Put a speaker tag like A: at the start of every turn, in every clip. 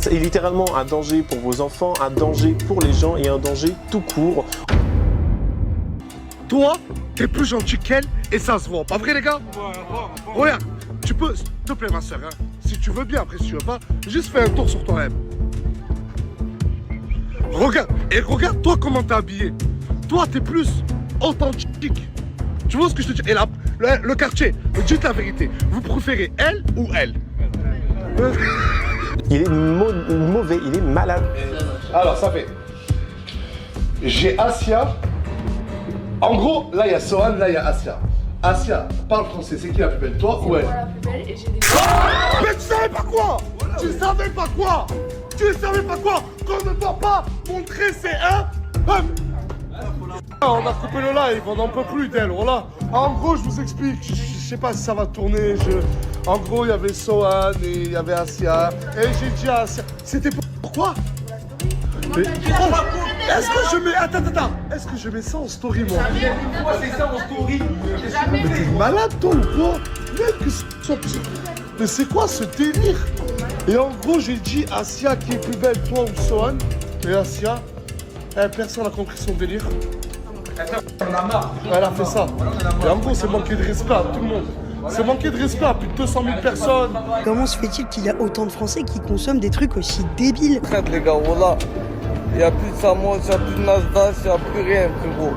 A: est littéralement un danger pour vos enfants, un danger pour les gens et un danger tout court.
B: Toi, t'es plus gentil qu'elle et ça se voit. Pas vrai, les gars? Regarde, tu peux, s'il te plaît, ma soeur, hein, si tu veux bien, après, si tu veux pas, juste fais un tour sur toi-même. Regarde, et regarde toi comment t'es habillé. Toi, t'es plus authentique. Tu vois ce que je te dis? Et là, le quartier, dites la vérité. Vous préférez elle ou elle?
A: Il est mauvais, il est malade.
B: Alors, ça fait. J'ai Asia. En gros, là, il y a Sohan, là, il y a Asia. Asia, parle français. C'est qui la plus belle, toi ou elle?
C: Moi la plus belle et j'ai des...
B: Mais tu savais pas quoi? Tu savais pas quoi? Tu savais pas quoi? Qu'on ne doit pas montrer ses On a coupé le live, on n'en peut plus d'elle, voilà. En gros, je vous explique, je sais pas si ça va tourner. En gros, il y avait Sohan et il y avait Asia. Et j'ai dit à Asia, c'était pourquoi? Mais... Est-ce que je mets... Attends. Est-ce que je mets ça en story, moi?
D: Pourquoi c'est ça en story?
B: Mais t'es malade, toi, ou quoi? Mec, que ça... Mais c'est quoi ce délire? Et en gros, j'ai dit Asia qui est plus belle, toi ou Sohan. Et Asia, personne n'a compris son délire.
D: On a marre.
B: Elle a fait ça. Et en gros, c'est manquer de respect à tout le monde. C'est manquer de respect à plus de 200 000 personnes.
E: Comment se fait-il qu'il y a autant de Français qui consomment des trucs aussi débiles?
F: Traite les gars, voilà. Il n'y a plus de Samos, il n'y a plus de Nasdaq, il n'y a plus rien, frérot.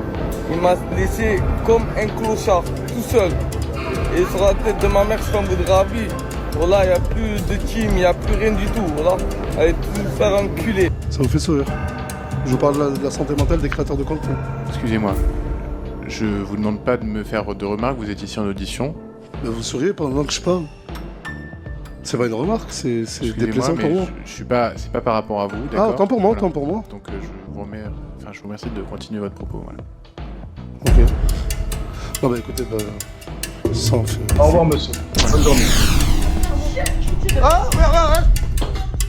F: Il m'a laissé comme un clochard, tout seul. Et sur la tête de ma mère, je suis en bout de ravi. Voilà, il n'y a plus de team, il n'y a plus rien du tout. Voilà, allez tout faire enculer.
B: Ça vous fait sourire. Je vous parle de la santé mentale des créateurs de contenu.
G: Excusez-moi, je vous demande pas de me faire de remarques, vous êtes ici en audition.
B: Mais vous souriez pendant que je parle. C'est pas une remarque, c'est déplaisant pour moi.
G: Je suis pas, c'est pas par rapport à vous, d'accord?
B: Ah, tant pour moi,
G: voilà.
B: tant pour moi.
G: Donc je vous remercie de continuer votre propos. Voilà.
B: Ok. Non bah écoutez, ça en fait. Au revoir monsieur. Bonne journée. Ah, ouais.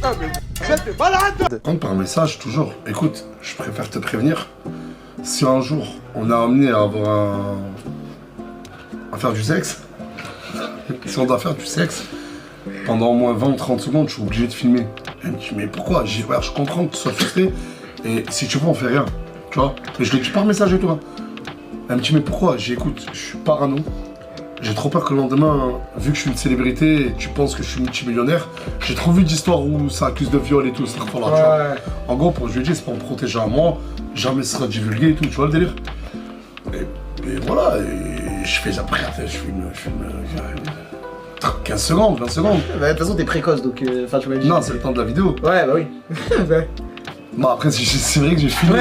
B: Ah, mais vous êtes malade! Compte par message, toujours. Écoute, je préfère te prévenir. Si un jour, on a amené à à faire du sexe, si on doit faire du sexe, pendant au moins 20 ou 30 secondes, je suis obligé de filmer. Elle me dit, mais pourquoi? J'ai dit, je comprends que tu sois frustré, et si tu veux, on fait rien. Tu vois? Mais je le dis par message et toi. Elle me dit, mais pourquoi? J'écoute, je suis parano. J'ai trop peur que le lendemain, vu que je suis une célébrité et tu penses que je suis multimillionnaire, j'ai trop vu d'histoires où ça accuse de viol et tout, c'est trop là, tu vois. En gros, pour je lui ai dit, c'est pour me protéger à moi, jamais ce sera divulgué et tout, tu vois le délire? Et voilà, et je fais après, je filme 15 secondes, 20 secondes.
D: Bah, de toute façon, t'es précoce, donc tu m'as dit.
B: Non, c'est le temps de la vidéo.
D: Ouais, bah oui.
B: Bon, après, c'est vrai que j'ai filmé.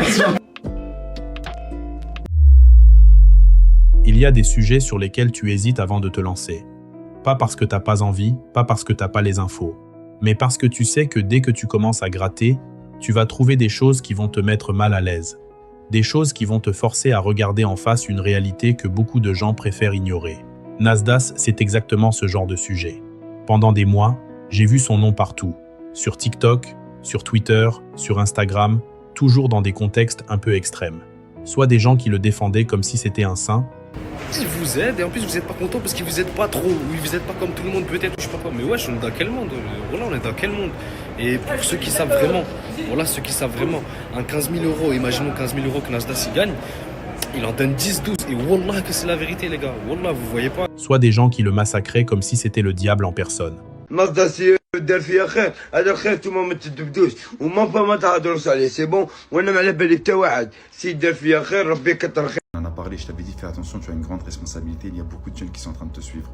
H: Il y a des sujets sur lesquels tu hésites avant de te lancer. Pas parce que t'as pas envie, pas parce que t'as pas les infos, mais parce que tu sais que dès que tu commences à gratter, tu vas trouver des choses qui vont te mettre mal à l'aise. Des choses qui vont te forcer à regarder en face une réalité que beaucoup de gens préfèrent ignorer. Nasdaq, c'est exactement ce genre de sujet. Pendant des mois, j'ai vu son nom partout. Sur TikTok, sur Twitter, sur Instagram, toujours dans des contextes un peu extrêmes. Soit des gens qui le défendaient comme si c'était un saint,
I: il vous aide et en plus vous êtes pas content parce qu'il vous aide pas trop, ou il vous aide pas comme tout le monde peut-être, je sais pas quoi, mais wesh, on est dans quel monde? Voilà, on est dans quel monde? Et pour ceux qui savent vraiment, voilà, ceux qui savent vraiment, un 15 000 €, imaginons 15 000 € que Nasdaq il gagne, il en donne 10, 12, et wallah que c'est la vérité les gars, wallah, vous voyez pas.
H: Soit des gens qui le massacraient comme si c'était le diable en personne.
F: Nasdaq دار فيها خير هذا الخير نتوما ما تدبدوش وما ما تهضروش عليه سي بون وانا ما على بالي حتى واحد سي دار فيها خير ربي يكثر خير.
J: On en a parlé, je t'avais dit fais attention, tu as une grande responsabilité, il y a beaucoup de jeunes qui sont en train de te suivre.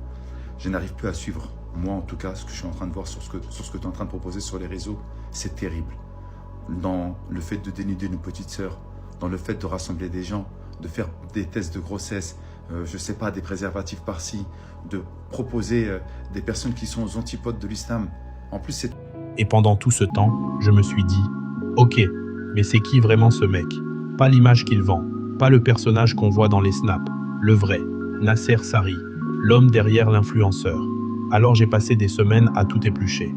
J: Je n'arrive plus à suivre, moi en tout cas, ce que je suis en train de voir sur ce que tu es en train de proposer sur les réseaux, c'est terrible. Dans le fait de dénuder nos petites sœurs, dans le fait de rassembler des gens, de faire des tests de grossesse, je sais pas, des préservatifs par-ci, de proposer des personnes qui sont aux antipodes de l'islam. En plus, c'est...
H: Et pendant tout ce temps, je me suis dit, ok, mais c'est qui vraiment ce mec? Pas l'image qu'il vend, pas le personnage qu'on voit dans les snaps, le vrai, Nasser Sari, l'homme derrière l'influenceur. Alors j'ai passé des semaines à tout éplucher.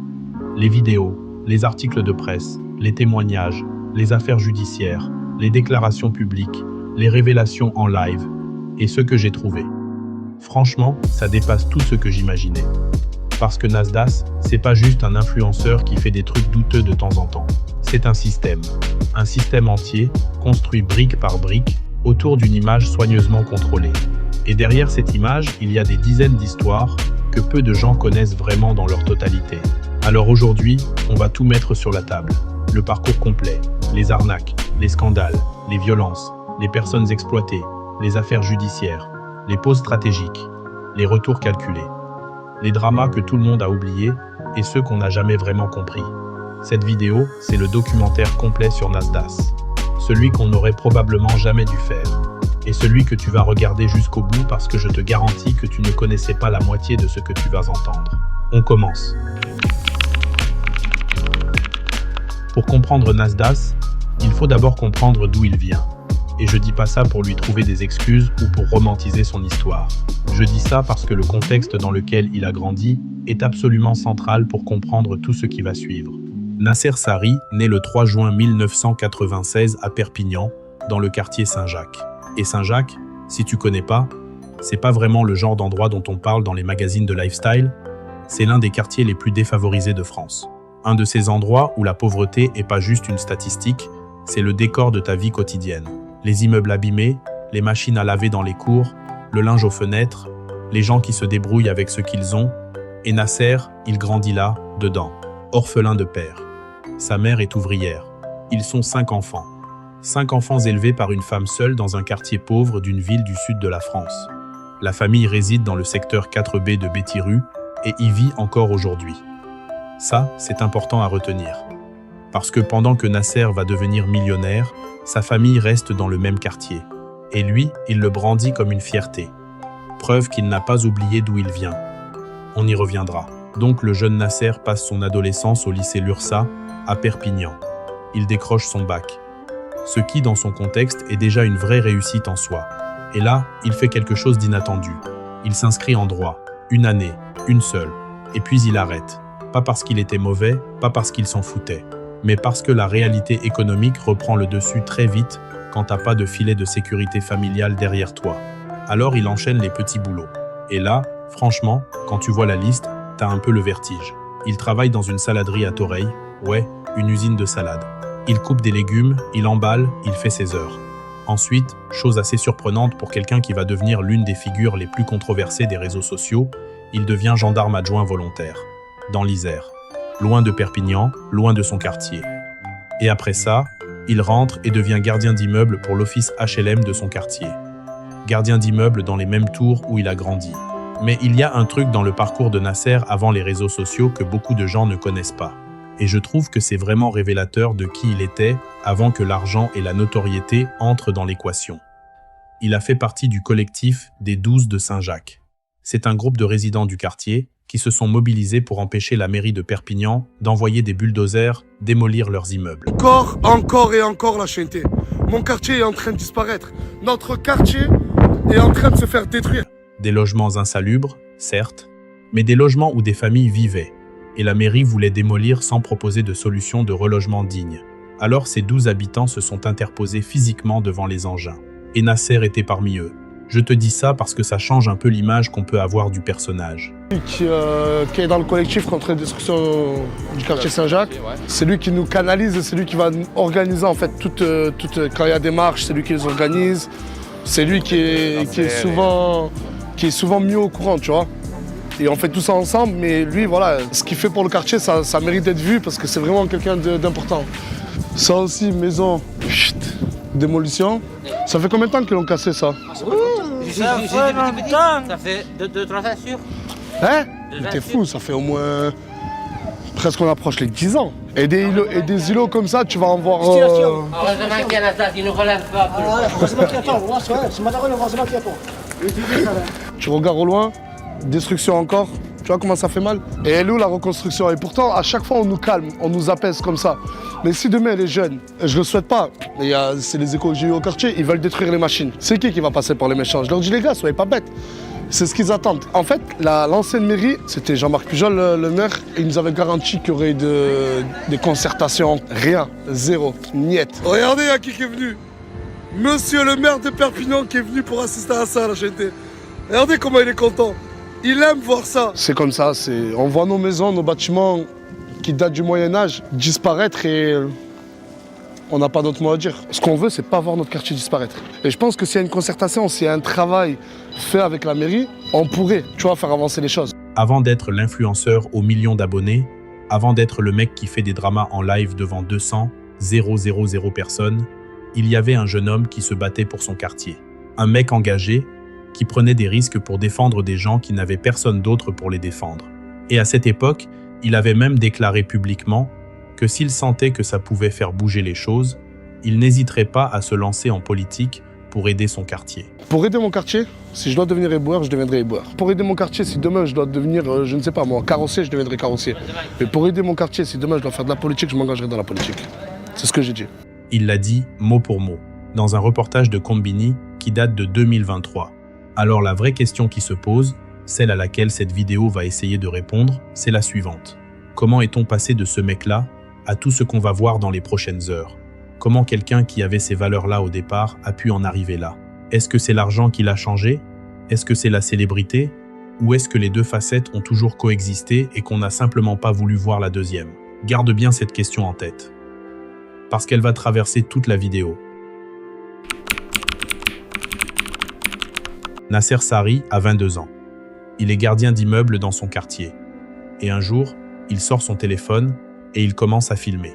H: Les vidéos, les articles de presse, les témoignages, les affaires judiciaires, les déclarations publiques, les révélations en live, et ce que j'ai trouvé. Franchement, ça dépasse tout ce que j'imaginais. Parce que Nasdas, c'est pas juste un influenceur qui fait des trucs douteux de temps en temps. C'est un système entier, construit brique par brique, autour d'une image soigneusement contrôlée. Et derrière cette image, il y a des dizaines d'histoires que peu de gens connaissent vraiment dans leur totalité. Alors aujourd'hui, on va tout mettre sur la table. Le parcours complet, les arnaques, les scandales, les violences, les personnes exploitées, les affaires judiciaires, les pauses stratégiques, les retours calculés, les dramas que tout le monde a oubliés et ceux qu'on n'a jamais vraiment compris. Cette vidéo, c'est le documentaire complet sur Nasdas. Celui qu'on n'aurait probablement jamais dû faire. Et celui que tu vas regarder jusqu'au bout parce que je te garantis que tu ne connaissais pas la moitié de ce que tu vas entendre. On commence. Pour comprendre Nasdas, il faut d'abord comprendre d'où il vient. Et je dis pas ça pour lui trouver des excuses ou pour romantiser son histoire. Je dis ça parce que le contexte dans lequel il a grandi est absolument central pour comprendre tout ce qui va suivre. Nasser Sari naît le 3 juin 1996 à Perpignan, dans le quartier Saint-Jacques. Et Saint-Jacques, si tu connais pas, c'est pas vraiment le genre d'endroit dont on parle dans les magazines de lifestyle, c'est l'un des quartiers les plus défavorisés de France. Un de ces endroits où la pauvreté est pas juste une statistique, c'est le décor de ta vie quotidienne. Les immeubles abîmés, les machines à laver dans les cours, le linge aux fenêtres, les gens qui se débrouillent avec ce qu'ils ont, et Nasser, il grandit là, dedans, orphelin de père. Sa mère est ouvrière. Ils sont 5 enfants. 5 enfants élevés par une femme seule dans un quartier pauvre d'une ville du sud de la France. La famille réside dans le secteur 4B de Bétiru et y vit encore aujourd'hui. Ça, c'est important à retenir. Parce que pendant que Nasser va devenir millionnaire, sa famille reste dans le même quartier. Et lui, il le brandit comme une fierté. Preuve qu'il n'a pas oublié d'où il vient. On y reviendra. Donc le jeune Nasser passe son adolescence au lycée Lursa, à Perpignan. Il décroche son bac. Ce qui, dans son contexte, est déjà une vraie réussite en soi. Et là, il fait quelque chose d'inattendu. Il s'inscrit en droit. Une année, une seule. Et puis il arrête. Pas parce qu'il était mauvais, pas parce qu'il s'en foutait, mais parce que la réalité économique reprend le dessus très vite quand t'as pas de filet de sécurité familiale derrière toi. Alors il enchaîne les petits boulots. Et là, franchement, quand tu vois la liste, t'as un peu le vertige. Il travaille dans une saladerie à Toreil, ouais, une usine de salade. Il coupe des légumes, il emballe, il fait ses heures. Ensuite, chose assez surprenante pour quelqu'un qui va devenir l'une des figures les plus controversées des réseaux sociaux, il devient gendarme adjoint volontaire, dans l'Isère, loin de Perpignan, loin de son quartier. Et après ça, il rentre et devient gardien d'immeuble pour l'office HLM de son quartier. Gardien d'immeuble dans les mêmes tours où il a grandi. Mais il y a un truc dans le parcours de Nasser avant les réseaux sociaux que beaucoup de gens ne connaissent pas. Et je trouve que c'est vraiment révélateur de qui il était avant que l'argent et la notoriété entrent dans l'équation. Il a fait partie du collectif des 12 de Saint-Jacques. C'est un groupe de résidents du quartier qui se sont mobilisés pour empêcher la mairie de Perpignan d'envoyer des bulldozers démolir leurs immeubles.
B: Encore et encore la chaîneté. Mon quartier est en train de disparaître. Notre quartier est en train de se faire détruire.
H: Des logements insalubres, certes, mais des logements où des familles vivaient. Et la mairie voulait démolir sans proposer de solution de relogement digne. Alors ces 12 habitants se sont interposés physiquement devant les engins. Et Nasser était parmi eux. Je te dis ça parce que ça change un peu l'image qu'on peut avoir du personnage.
B: Qui est dans le collectif contre la destruction du quartier Saint-Jacques. C'est lui qui nous canalise et c'est lui qui va organiser en fait quand il y a des marches, c'est lui qui les organise. C'est lui qui est souvent mieux au courant, tu vois. Et on fait tout ça ensemble, mais lui, voilà, ce qu'il fait pour le quartier, ça mérite d'être vu parce que c'est vraiment quelqu'un d'important. Ça aussi, maison, démolition. Ça fait combien de temps qu'ils l'ont cassé, ça?
C: Ça fait longtemps. Ça fait 2-3 ans sûr.
B: Hein? T'es fou, ça fait au moins... Presque on approche les 10 ans. Et des îlots comme ça, tu vas en voir...
C: Heureusement qu'il y en a ça, qui ne relève pas.
D: Heureusement qu'il attend, c'est malheureux, heureusement qu'il attend.
B: Tu regardes au loin, destruction encore, tu vois comment ça fait mal? Et elle est où la reconstruction? Et pourtant, à chaque fois, on nous calme, on nous apaise comme ça. Mais si demain, elle est jeune, je le souhaite pas, c'est les échos que j'ai eu au quartier, ils veulent détruire les machines. C'est qui va passer par les méchants? Je leur dis, les gars, soyez pas bêtes. C'est ce qu'ils attendent. En fait, l'ancienne mairie, c'était Jean-Marc Pujol, le maire, et il nous avait garanti qu'il y aurait des concertations. Rien, zéro, niet. Regardez à qui est venu. Monsieur le maire de Perpignan qui est venu pour assister à ça, la chaîne. Regardez comment il est content. Il aime voir ça. C'est comme ça, on voit nos maisons, nos bâtiments qui datent du Moyen-Âge disparaître et on n'a pas d'autre mot à dire. Ce qu'on veut, c'est pas voir notre quartier disparaître. Et je pense que s'il y a une concertation, s'il y a un travail fait avec la mairie, on pourrait, tu vois, faire avancer les choses.
H: Avant d'être l'influenceur aux millions d'abonnés, avant d'être le mec qui fait des dramas en live devant 200 000 personnes, il y avait un jeune homme qui se battait pour son quartier. Un mec engagé qui prenait des risques pour défendre des gens qui n'avaient personne d'autre pour les défendre. Et à cette époque, il avait même déclaré publiquement que s'il sentait que ça pouvait faire bouger les choses, il n'hésiterait pas à se lancer en politique pour aider son quartier.
B: Pour aider mon quartier, si je dois devenir éboueur, je deviendrai éboueur. Pour aider mon quartier, si demain je dois devenir, je ne sais pas moi, carrossier, je deviendrai carrossier. Mais pour aider mon quartier, si demain je dois faire de la politique, je m'engagerai dans la politique. C'est ce que j'ai dit.
H: Il l'a dit mot pour mot, dans un reportage de Combini qui date de 2023. Alors la vraie question qui se pose, celle à laquelle cette vidéo va essayer de répondre, c'est la suivante. Comment est-on passé de ce mec-là à tout ce qu'on va voir dans les prochaines heures? Comment quelqu'un qui avait ces valeurs-là au départ a pu en arriver là? Est-ce que c'est l'argent qui l'a changé? Est-ce que c'est la célébrité? Ou est-ce que les deux facettes ont toujours coexisté et qu'on n'a simplement pas voulu voir la deuxième? Garde bien cette question en tête, parce qu'elle va traverser toute la vidéo. Nasser Sari a 22 ans. Il est gardien d'immeuble dans son quartier. Et un jour, il sort son téléphone et il commence à filmer.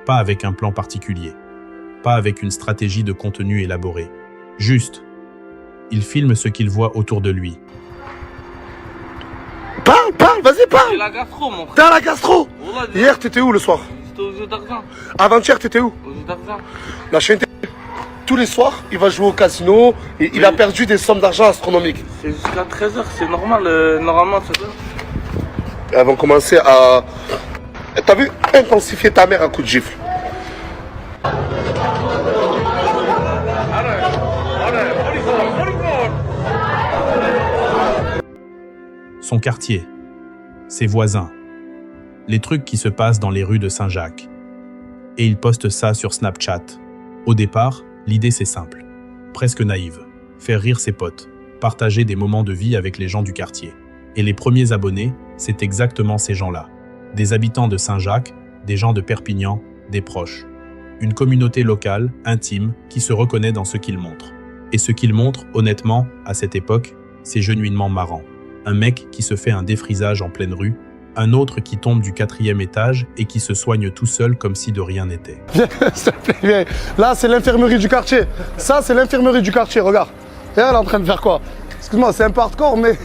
H: Pas avec un plan particulier, pas avec une stratégie de contenu élaborée. Juste, il filme ce qu'il voit autour de lui.
B: Parle, vas-y, parle.
F: J'ai la gastro, mon frère.
B: T'es à la gastro. Hier, t'étais où le soir?
F: J'étais aux Jeux d'argent.
B: Avant-hier, t'étais où?
F: Aux Jeux d'argent.
B: La chaîne. Tous les soirs, il va jouer au casino et il a perdu des sommes d'argent astronomiques.
F: C'est jusqu'à 13h, c'est normal. Normalement, c'est ça.
B: Elles vont commencer à... T'as vu? Intensifier ta mère à coups de gifle.
H: Son quartier, ses voisins, les trucs qui se passent dans les rues de Saint-Jacques. Et il poste ça sur Snapchat. Au départ, l'idée c'est simple, presque naïve, faire rire ses potes, partager des moments de vie avec les gens du quartier. Et les premiers abonnés, c'est exactement ces gens-là. Des habitants de Saint-Jacques, des gens de Perpignan, des proches. Une communauté locale, intime, qui se reconnaît dans ce qu'il montre. Et ce qu'il montre, honnêtement, à cette époque, c'est genuinement marrant. Un mec qui se fait un défrisage en pleine rue, un autre qui tombe du 4e étage et qui se soigne tout seul comme si de rien n'était.
B: Viens. Là, c'est l'infirmerie du quartier. Ça, c'est l'infirmerie du quartier, regarde. Et elle est en train de faire quoi? Excuse-moi, c'est un peu hardcore, mais...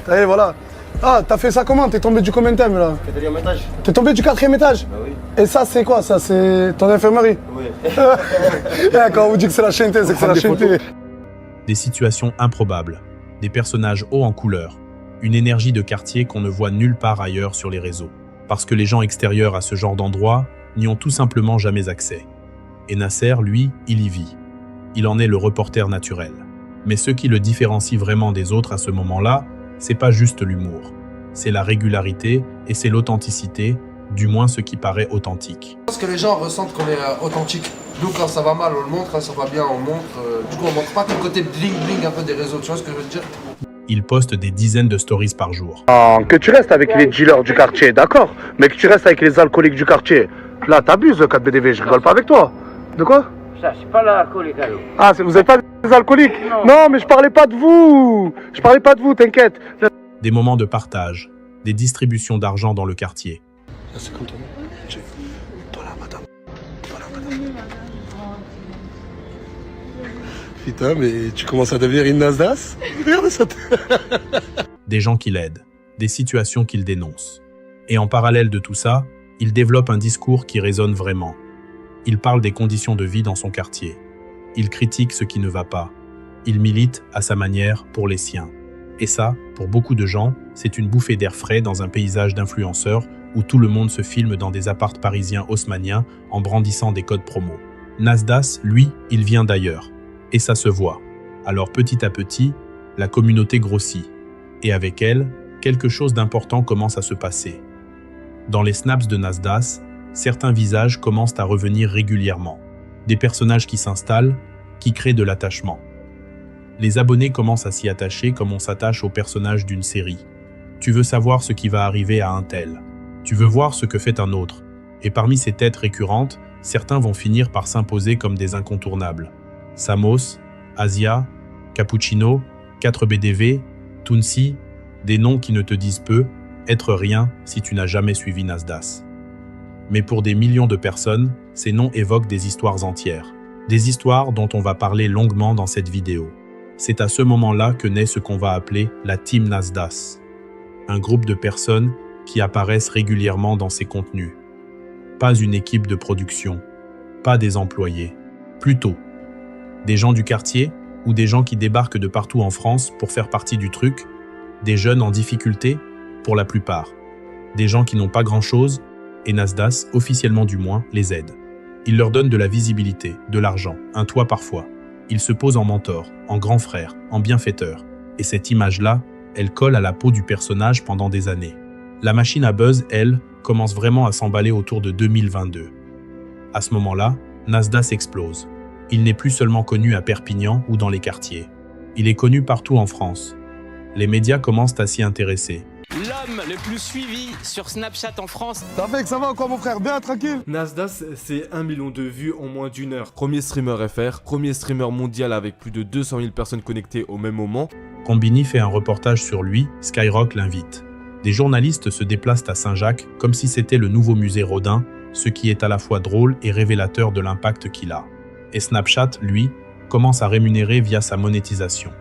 B: Allez, voilà. Ah, t'as fait ça comment? T'es tombé du combien de là?
D: 4e étage.
B: T'es tombé du 4e étage?
D: Bah oui.
B: Et ça, c'est quoi? Ça, c'est ton infirmerie?
D: Oui.
B: Quand on vous dit que c'est la chaîneté, c'est que c'est la chaîneté.
H: Des situations improbables, des personnages hauts en couleur, une énergie de quartier qu'on ne voit nulle part ailleurs sur les réseaux. Parce que les gens extérieurs à ce genre d'endroit n'y ont tout simplement jamais accès. Et Nasser, lui, il y vit. Il en est le reporter naturel. Mais ce qui le différencie vraiment des autres à ce moment-là, c'est pas juste l'humour. C'est la régularité et c'est l'authenticité, du moins ce qui paraît authentique.
K: Je pense que les gens ressentent qu'on est authentique. Nous, quand ça va mal, on le montre, quand ça va bien, on montre. Du coup, on montre pas que le côté bling-bling un peu des réseaux, tu vois ce que je veux dire?
H: Il poste des dizaines de stories par jour.
B: Que tu restes avec les dealers du quartier, d'accord. Mais que tu restes avec les alcooliques du quartier. Là, t'abuses, 4BDV, je rigole pas avec toi. De quoi?
C: Ça, c'est pas l'alcoolique, alors.
B: Ah, vous êtes pas des alcooliques? Non, mais je parlais pas de vous. Je parlais pas de vous, t'inquiète.
H: Des moments de partage, des distributions d'argent dans le quartier.
B: Là, c'est comme toi. Toi là, madame. Toi là, madame. Putain, mais tu commences à devenir une Nasdas? Regarde ça.
H: Des gens qui l'aident, des situations qu'il dénonce. Et en parallèle de tout ça, il développe un discours qui résonne vraiment. Il parle des conditions de vie dans son quartier. Il critique ce qui ne va pas. Il milite, à sa manière, pour les siens. Et ça, pour beaucoup de gens, c'est une bouffée d'air frais dans un paysage d'influenceurs où tout le monde se filme dans des apparts parisiens haussmanniens en brandissant des codes promo. Nasdas, lui, il vient d'ailleurs. Et ça se voit. Alors petit à petit, la communauté grossit. Et avec elle, quelque chose d'important commence à se passer. Dans les snaps de Nasdas, certains visages commencent à revenir régulièrement. Des personnages qui s'installent, qui créent de l'attachement. Les abonnés commencent à s'y attacher comme on s'attache au personnage d'une série. Tu veux savoir ce qui va arriver à un tel. Tu veux voir ce que fait un autre. Et parmi ces têtes récurrentes, certains vont finir par s'imposer comme des incontournables. Samos, Asia, Cappuccino, 4BDV, Tounsi, des noms qui ne te disent peu, être rien si tu n'as jamais suivi Nasdas. Mais pour des millions de personnes, ces noms évoquent des histoires entières. Des histoires dont on va parler longuement dans cette vidéo. C'est à ce moment-là que naît ce qu'on va appeler la Team Nasdas. Un groupe de personnes qui apparaissent régulièrement dans ces contenus. Pas une équipe de production, pas des employés, plutôt des gens du quartier ou des gens qui débarquent de partout en France pour faire partie du truc, des jeunes en difficulté, pour la plupart, des gens qui n'ont pas grand-chose, et Nasdas, officiellement du moins, les aide. Il leur donne de la visibilité, de l'argent, un toit parfois. Il se pose en mentor, en grand frère, en bienfaiteur. Et cette image-là, elle colle à la peau du personnage pendant des années. La machine à buzz, elle, commence vraiment à s'emballer autour de 2022. À ce moment-là, Nasdas explose. Il n'est plus seulement connu à Perpignan ou dans les quartiers. Il est connu partout en France. Les médias commencent à s'y intéresser.
C: L'homme le plus suivi sur Snapchat en France.
B: T'as fait que ça va quoi mon frère? Bien tranquille.
L: Nasdas, c'est 1 million de vues en moins d'une heure. Premier streamer FR, premier streamer mondial avec plus de 200 000 personnes connectées au même moment.
H: Combini fait un reportage sur lui, Skyrock l'invite. Des journalistes se déplacent à Saint-Jacques comme si c'était le nouveau musée Rodin, ce qui est à la fois drôle et révélateur de l'impact qu'il a. Et Snapchat, lui, commence à rémunérer via sa monétisation.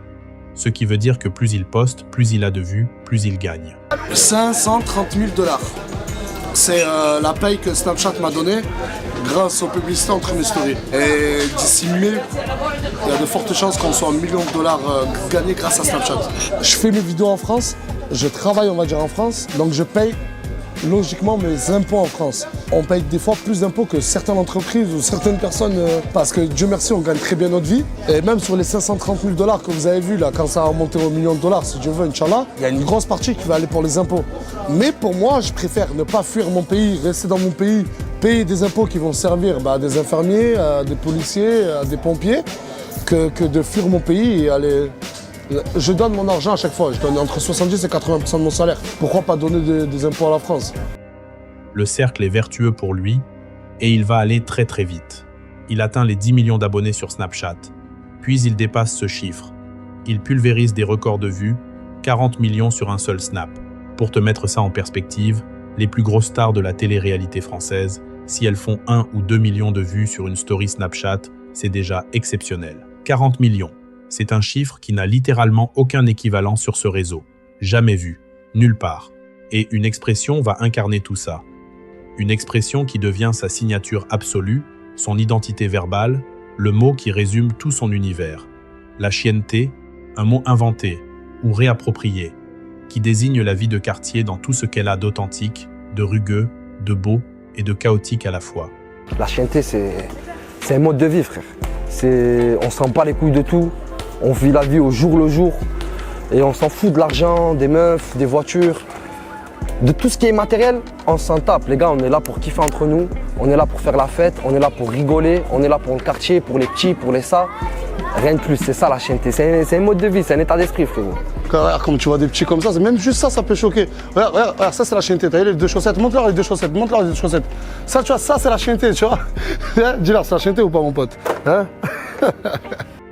H: Ce qui veut dire que plus il poste, plus il a de vues, plus il gagne.
B: 530 000 $. C'est la paye que Snapchat m'a donnée grâce aux publicités entre mes stories. Et d'ici mai, il y a de fortes chances qu'on soit $1 million gagnés grâce à Snapchat. Je fais mes vidéos en France, je travaille on va dire en France, donc je paye logiquement mes impôts en France. On paye des fois plus d'impôts que certaines entreprises ou certaines personnes parce que Dieu merci on gagne très bien notre vie. Et même sur les 530 000 $ que vous avez vu là, quand ça a remonté au $1 million, si Dieu veut, Inch'Allah, il y a une grosse partie qui va aller pour les impôts. Mais pour moi, je préfère ne pas fuir mon pays, rester dans mon pays, payer des impôts qui vont servir à des infirmiers, à des policiers, à des pompiers, que de fuir mon pays et aller... Je donne mon argent à chaque fois, je donne entre 70 et 80% de mon salaire. Pourquoi pas donner des impôts à la France?
H: Le cercle est vertueux pour lui et il va aller très très vite. Il atteint les 10 millions d'abonnés sur Snapchat, puis il dépasse ce chiffre. Il pulvérise des records de vues, 40 millions sur un seul snap. Pour te mettre ça en perspective, les plus grosses stars de la télé-réalité française, si elles font 1 ou 2 millions de vues sur une story Snapchat, c'est déjà exceptionnel. 40 millions. C'est un chiffre qui n'a littéralement aucun équivalent sur ce réseau. Jamais vu, nulle part. Et une expression va incarner tout ça. Une expression qui devient sa signature absolue, son identité verbale, le mot qui résume tout son univers. La chienneté, un mot inventé ou réapproprié, qui désigne la vie de quartier dans tout ce qu'elle a d'authentique, de rugueux, de beau et de chaotique à la fois.
F: La chienneté, c'est un mode de vie, frère. On s'en bat les couilles de tout. On vit la vie au jour le jour et on s'en fout de l'argent, des meufs, des voitures, de tout ce qui est matériel, on s'en tape. Les gars, on est là pour kiffer entre nous, on est là pour faire la fête, on est là pour rigoler, on est là pour le quartier, pour les petits, pour les ça. Rien de plus, c'est ça la chienneté, c'est un mode de vie, c'est un état d'esprit, frérot.
B: Regarde, comme tu vois des petits comme ça, même juste ça, ça peut choquer. Regarde, ça c'est la chienneté, t'as vu les deux chaussettes, montre-leur les deux chaussettes, montre-leur les deux chaussettes. Ça, tu vois, ça c'est la chienneté, tu vois. Dis-leur, c'est la chienneté ou pas, mon pote, hein?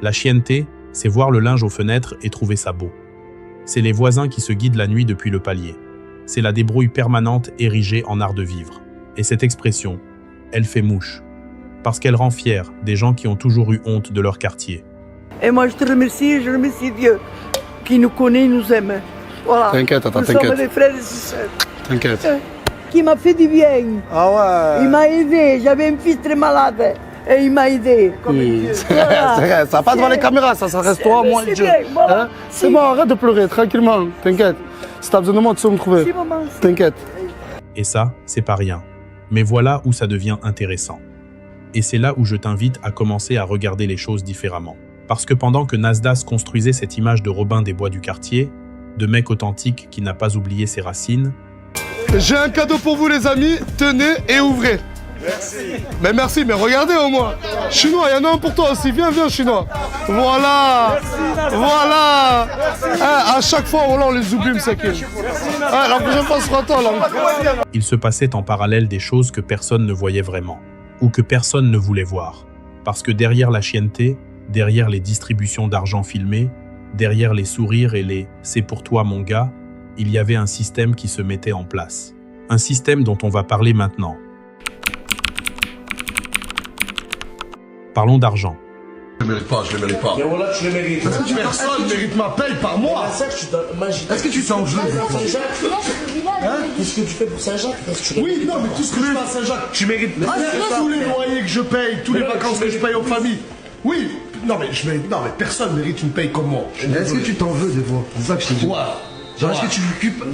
H: La chienneté, c'est voir le linge aux fenêtres et trouver ça beau. C'est les voisins qui se guident la nuit depuis le palier. C'est la débrouille permanente érigée en art de vivre. Et cette expression, elle fait mouche. Parce qu'elle rend fière des gens qui ont toujours eu honte de leur quartier.
M: Et moi je te remercie, je remercie Dieu qui nous connaît, nous aime. Voilà.
B: T'inquiète, attends,
M: nous
B: t'inquiète.
M: sommes des frères et sœurs.
B: T'inquiète.
M: Qui m'a fait du bien.
B: Ah ouais.
M: Il m'a aidé, j'avais un fils très malade. Et il m'a aidé.
B: C'est vrai, ça passe devant les caméras, ça reste toi, moi et Dieu. Voilà. C'est bon, arrête de pleurer, tranquillement, t'inquiète. Si t'as besoin de moi, tu sais où me trouver. T'inquiète.
H: Et ça, c'est pas rien. Mais voilà où ça devient intéressant. Et c'est là où je t'invite à commencer à regarder les choses différemment. Parce que pendant que Nasdas construisait cette image de Robin des Bois du quartier, de mec authentique qui n'a pas oublié ses racines,
B: j'ai un cadeau pour vous les amis, tenez et ouvrez. Mais merci, mais regardez au moins. Chinois, il y en a un pour toi aussi. Viens, Chinois. Voilà. Voilà. À chaque fois, on les oublie, Msaki. La prochaine fois, ce sera toi, là.
H: Il se passait en parallèle des choses que personne ne voyait vraiment, ou que personne ne voulait voir. Parce que derrière la chienneté, derrière les distributions d'argent filmées, derrière les sourires et les « c'est pour toi mon gars », il y avait un système qui se mettait en place. Un système dont on va parler maintenant. Parlons d'argent.
B: Je le mérite pas.
D: Mais voilà, tu le mérites.
B: Est-ce que personne mérite ma paye par mois? Est-ce que tu t'en veux?
D: Qu'est-ce que tu fais pour Saint-Jacques?
B: Oui, non, mais tout ce que je fais à Saint-Jacques, tu mérites tous les loyers que je paye, tous les vacances que je paye aux familles. Oui, non mais personne mérite une paye comme moi.
K: Est-ce que tu t'en veux des fois? C'est ça que je te dis. Genre, est-ce que tu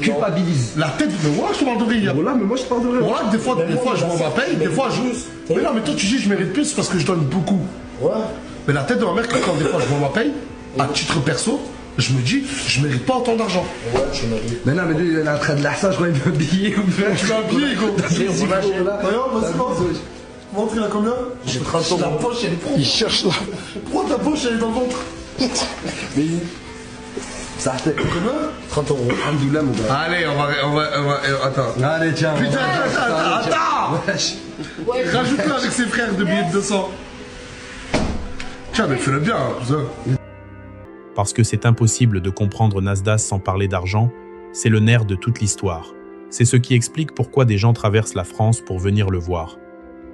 K: culpabilises?
B: La tête, mais voilà, je te parle de rire.
K: Voilà, mais moi je te parle de rire.
B: Voilà, des fois je m'en ma paye, des fois je. Mais non, mais toi tu dis je mérite plus parce que je donne beaucoup.
D: Ouais.
B: Mais la tête de ma mère, quand des fois je m'en ma paye, à titre perso, je me dis, je mérite pas autant d'argent.
D: Ouais, tu mérites.
K: Mais non, mais lui, il est en train de lâcher, je crois, il veut un billet ou bien.
B: Tu veux un billet, gros?
K: D'ailleurs, vas-y,
B: montre, il a combien?
D: J'ai 30 euros.
B: La poche, elle est pro. Il cherche là. Pourquoi ta poche, elle est dans le ventre?
K: Mais. Ça fait
B: combien?
D: 30 euros.
K: Alhamdoulilah, mon gars.
B: Allez, on va. Attends.
K: Allez, tiens.
B: Putain, attends! Rajoute-le avec ses frères de billets de 200. Tiens, mais fais-le bien, cousin.
H: Parce que c'est impossible de comprendre Nasdaq sans parler d'argent, c'est le nerf de toute l'histoire. C'est ce qui explique pourquoi des gens traversent la France pour venir le voir.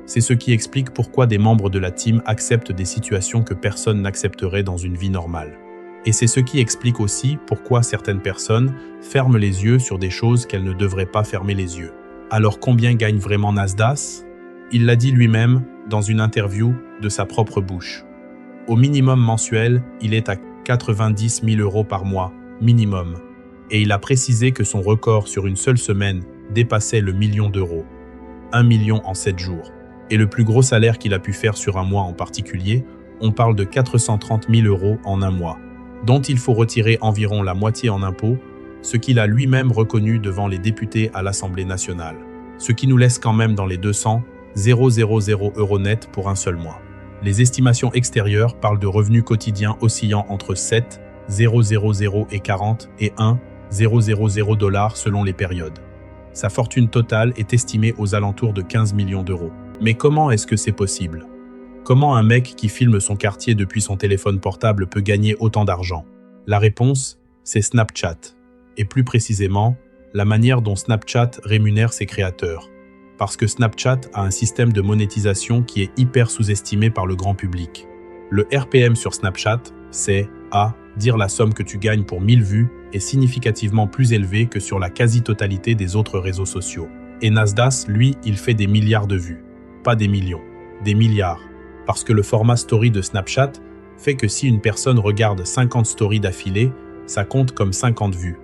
H: C'est ce qui explique pourquoi des membres de la team acceptent des situations que personne n'accepterait dans une vie normale. Et c'est ce qui explique aussi pourquoi certaines personnes ferment les yeux sur des choses qu'elles ne devraient pas fermer les yeux. Alors combien gagne vraiment Nasdaq? Il l'a dit lui-même dans une interview de sa propre bouche. Au minimum mensuel, il est à 90 000 euros par mois, minimum. Et il a précisé que son record sur une seule semaine dépassait le million d'euros. 1 million en 7 jours. Et le plus gros salaire qu'il a pu faire sur un mois en particulier, on parle de 430 000 euros en un mois, dont il faut retirer environ la moitié en impôts, ce qu'il a lui-même reconnu devant les députés à l'Assemblée nationale. Ce qui nous laisse quand même dans les 200 000 euros net pour un seul mois. Les estimations extérieures parlent de revenus quotidiens oscillant entre 7 000 et 40 et 1 000 $ selon les périodes. Sa fortune totale est estimée aux alentours de 15 millions d'euros. Mais comment est-ce que c'est possible? Comment un mec qui filme son quartier depuis son téléphone portable peut gagner autant d'argent? La réponse, c'est Snapchat. Et plus précisément, la manière dont Snapchat rémunère ses créateurs. Parce que Snapchat a un système de monétisation qui est hyper sous-estimé par le grand public. Le RPM sur Snapchat, c'est, dire la somme que tu gagnes pour 1000 vues est significativement plus élevé que sur la quasi-totalité des autres réseaux sociaux. Et Nasdaq, lui, il fait des milliards de vues. Pas des millions, des milliards. Parce que le format story de Snapchat fait que si une personne regarde 50 stories d'affilée, ça compte comme 50 vues.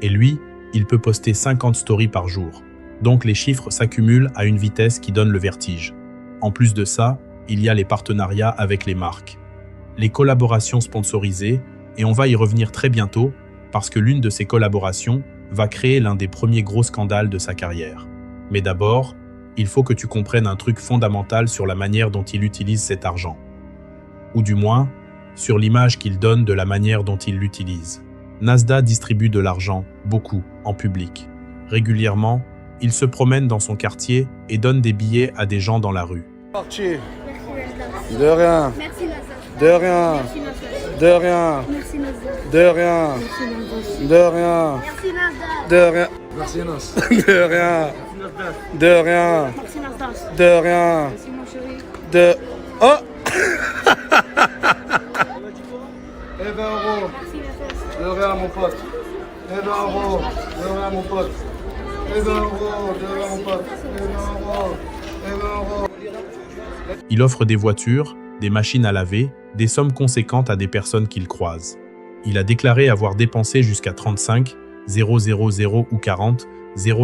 H: Et lui, il peut poster 50 stories par jour. Donc les chiffres s'accumulent à une vitesse qui donne le vertige. En plus de ça, il y a les partenariats avec les marques, les collaborations sponsorisées, et on va y revenir très bientôt, parce que l'une de ces collaborations va créer l'un des premiers gros scandales de sa carrière. Mais d'abord, il faut que tu comprennes un truc fondamental sur la manière dont il utilise cet argent. Ou du moins, sur l'image qu'il donne de la manière dont il l'utilise. Nasdaq distribue de l'argent, beaucoup, en public. Régulièrement, il se promène dans son quartier et donne des billets à des gens dans la rue.
F: Parti. De rien. De rien. De rien. De rien. De rien. De rien.
K: Merci, Nas.
F: De rien. De rien. De rien. De... Oh. Eh ben, euros. De rien, mon pote. Eh ben, euros. De rien, mon pote. Eh ben, euros. De rien, mon pote. Eh ben, euros. Eh ben, euros.
H: Il offre des voitures, des machines à laver, des sommes conséquentes à des personnes qu'il croise. Il a déclaré avoir dépensé jusqu'à 35 000 ou 40 000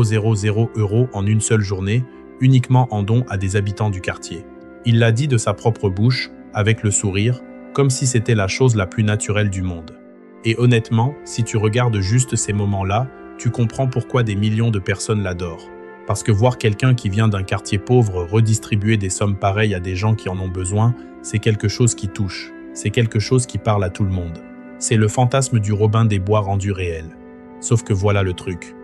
H: euros en une seule journée, uniquement en dons à des habitants du quartier. Il l'a dit de sa propre bouche, avec le sourire, comme si c'était la chose la plus naturelle du monde. Et honnêtement, si tu regardes juste ces moments-là, tu comprends pourquoi des millions de personnes l'adorent. Parce que voir quelqu'un qui vient d'un quartier pauvre redistribuer des sommes pareilles à des gens qui en ont besoin, c'est quelque chose qui touche, c'est quelque chose qui parle à tout le monde. C'est le fantasme du Robin des Bois rendu réel. Sauf que voilà le truc,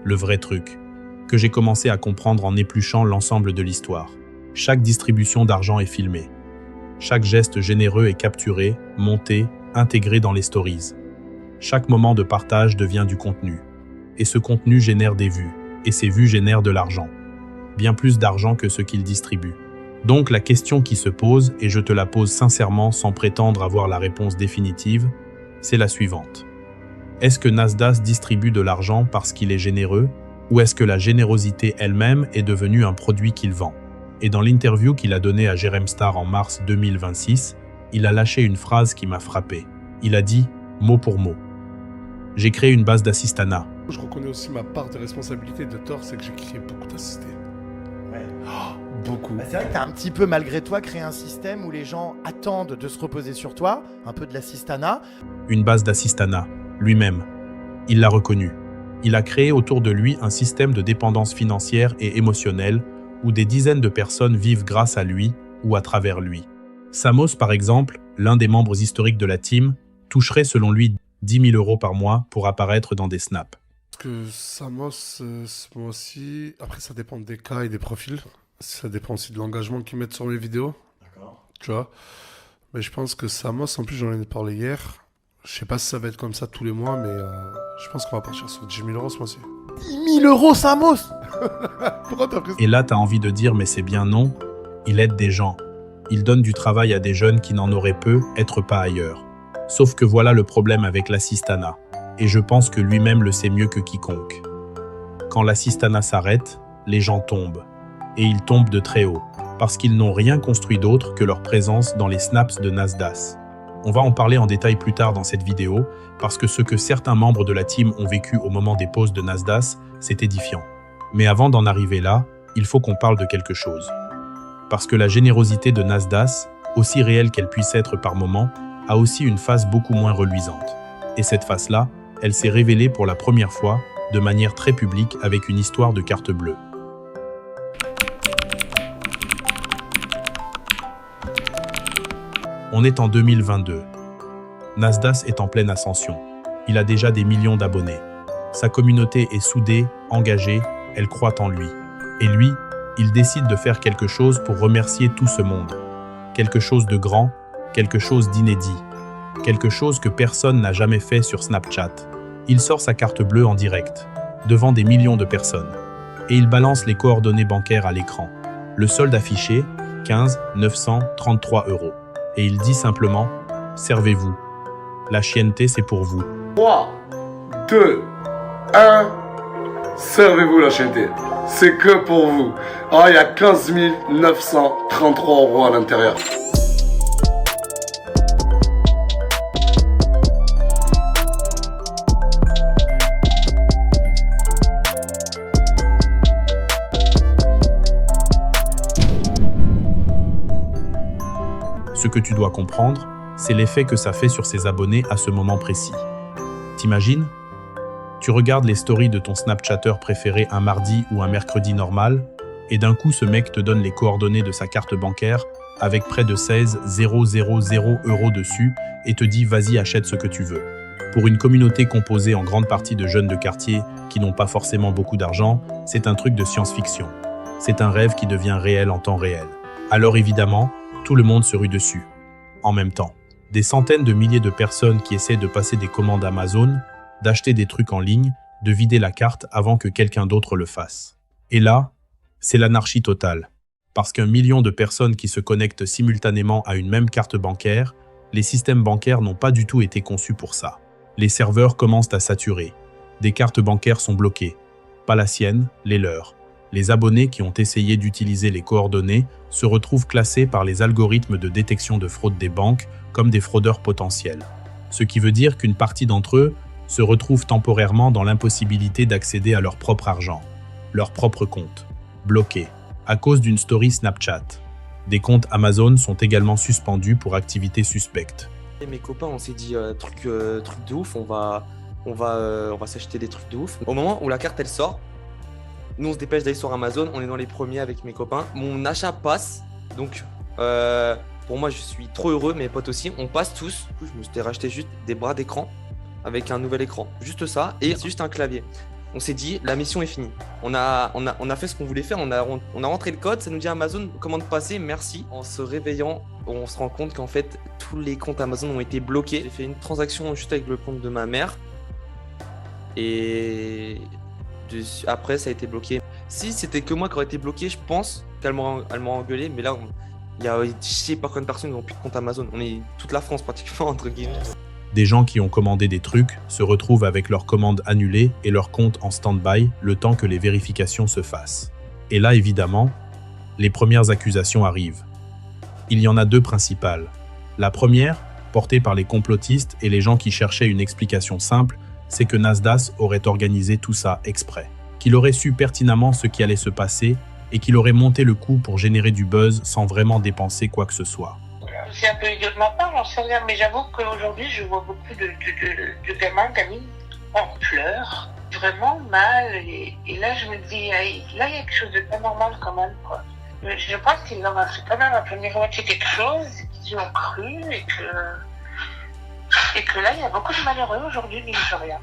H: le vrai truc, que j'ai commencé à comprendre en épluchant l'ensemble de l'histoire. Chaque distribution d'argent est filmée. Chaque geste généreux est capturé, monté, intégré dans les stories. Chaque moment de partage devient du contenu. Et ce contenu génère des vues. Et ces vues génèrent de l'argent. Bien plus d'argent que ce qu'il distribue. Donc la question qui se pose, et je te la pose sincèrement sans prétendre avoir la réponse définitive, c'est la suivante. Est-ce que Nasdaq distribue de l'argent parce qu'il est généreux, ou est-ce que la générosité elle-même est devenue un produit qu'il vend? Et dans l'interview qu'il a donnée à Jérém Star en mars 2026, il a lâché une phrase qui m'a frappé. Il a dit, mot pour mot, « J'ai créé une base d'assistanat. »
B: Je reconnais aussi ma part de responsabilité de tort, c'est que j'ai créé beaucoup d'assistés.
N: Ouais.
B: Beaucoup.
N: C'est vrai que t'as un petit peu, malgré toi, créé un système où les gens attendent de se reposer sur toi, un peu de l'assistanat.
H: Une base d'assistanat, lui-même. Il l'a reconnu. Il a créé autour de lui un système de dépendance financière et émotionnelle où des dizaines de personnes vivent grâce à lui ou à travers lui. Samos, par exemple, l'un des membres historiques de la team, toucherait selon lui 10 000 € par mois pour apparaître dans des snaps.
B: Parce que Samos, ce mois-ci, après ça dépend des cas et des profils. Ça dépend aussi de l'engagement qu'ils mettent sur les vidéos.
N: D'accord.
B: Tu vois. Mais je pense que Samos, en plus j'en ai parlé hier, je sais pas si ça va être comme ça tous les mois, mais je pense qu'on va partir sur 10 000 € ce mois-ci.
N: 10 000 € Samos.
B: Pourquoi t'as pris ça?
H: Et là, t'as envie de dire, mais c'est bien non, il aide des gens. Il donne du travail à des jeunes qui n'en auraient peu, être pas ailleurs. Sauf que voilà le problème avec l'assistanat. Et je pense que lui-même le sait mieux que quiconque. Quand l'assistanat s'arrête, les gens tombent. Et ils tombent de très haut, parce qu'ils n'ont rien construit d'autre que leur présence dans les snaps de Nasdaq. On va en parler en détail plus tard dans cette vidéo, parce que ce que certains membres de la team ont vécu au moment des pauses de Nasdaq, c'est édifiant. Mais avant d'en arriver là, il faut qu'on parle de quelque chose. Parce que la générosité de Nasdaq, aussi réelle qu'elle puisse être par moments, a aussi une face beaucoup moins reluisante. Et cette face-là, elle s'est révélée pour la première fois, de manière très publique avec une histoire de carte bleue. On est en 2022. Nasdaq est en pleine ascension. Il a déjà des millions d'abonnés. Sa communauté est soudée, engagée, elle croit en lui. Et lui, il décide de faire quelque chose pour remercier tout ce monde. Quelque chose de grand, quelque chose d'inédit. Quelque chose que personne n'a jamais fait sur Snapchat. Il sort sa carte bleue en direct, devant des millions de personnes. Et il balance les coordonnées bancaires à l'écran. Le solde affiché, 15 933 €. Et il dit simplement, servez-vous. La chienneté, c'est pour vous.
B: 3, 2, 1, servez-vous la chienneté. C'est que pour vous. Ah, il y a 15 933 € à l'intérieur.
H: Ce que tu dois comprendre, c'est l'effet que ça fait sur ses abonnés à ce moment précis. T'imagines? Tu regardes les stories de ton Snapchatter préféré un mardi ou un mercredi normal, et d'un coup ce mec te donne les coordonnées de sa carte bancaire avec près de 16 000 € dessus et te dit vas-y achète ce que tu veux. Pour une communauté composée en grande partie de jeunes de quartier qui n'ont pas forcément beaucoup d'argent, c'est un truc de science-fiction. C'est un rêve qui devient réel en temps réel. Alors évidemment, tout le monde se rue dessus. En même temps, des centaines de milliers de personnes qui essaient de passer des commandes Amazon, d'acheter des trucs en ligne, de vider la carte avant que quelqu'un d'autre le fasse. Et là, c'est l'anarchie totale. Parce qu'un million de personnes qui se connectent simultanément à une même carte bancaire, les systèmes bancaires n'ont pas du tout été conçus pour ça. Les serveurs commencent à saturer. Des cartes bancaires sont bloquées. Pas la sienne, les leurs. Les abonnés qui ont essayé d'utiliser les coordonnées se retrouvent classés par les algorithmes de détection de fraude des banques comme des fraudeurs potentiels. Ce qui veut dire qu'une partie d'entre eux se retrouvent temporairement dans l'impossibilité d'accéder à leur propre argent, leur propre compte, bloqués, à cause d'une story Snapchat. Des comptes Amazon sont également suspendus pour activités suspectes.
O: Et mes copains, on s'est dit truc de ouf, on va s'acheter des trucs de ouf. Au moment où la carte elle sort, Nous, on se dépêche d'aller sur Amazon, on est dans les premiers avec mes copains. Mon achat passe, donc pour moi, je suis trop heureux, mes potes aussi. On passe tous. Du coup, je me suis racheté juste des bras d'écran avec un nouvel écran. Juste ça, et juste un clavier. On s'est dit, la mission est finie. On a fait ce qu'on voulait faire, on a rentré le code, ça nous dit Amazon, commande passée, merci. En se réveillant, on se rend compte qu'en fait, tous les comptes Amazon ont été bloqués. J'ai fait une transaction juste avec le compte de ma mère. Et après, ça a été bloqué. Si c'était que moi qui aurais été bloqué, je pense qu'elle m'aurait engueulé. Mais là, il y a je sais pas combien de personnes qui n'ont plus de compte Amazon. On est toute la France pratiquement, entre guillemets.
H: Des gens qui ont commandé des trucs se retrouvent avec leurs commandes annulées et leur compte en stand-by le temps que les vérifications se fassent. Et là, évidemment, les premières accusations arrivent. Il y en a deux principales. La première, portée par les complotistes et les gens qui cherchaient une explication simple, c'est que Nasdaq aurait organisé tout ça exprès, qu'il aurait su pertinemment ce qui allait se passer et qu'il aurait monté le coup pour générer du buzz sans vraiment dépenser quoi que ce soit.
P: C'est un peu idiot de ma part, j'en sais rien, mais j'avoue qu'aujourd'hui, je vois beaucoup de gamins, gamines en pleurs, vraiment mal, et là, je me dis, là, il y a quelque chose de pas normal quand même, quoi. Mais je pense qu'ils en ont fait quand même un peu miroiter quelque chose, qu'ils y ont cru, et que là, il y a beaucoup de malheureux aujourd'hui, mine de rien.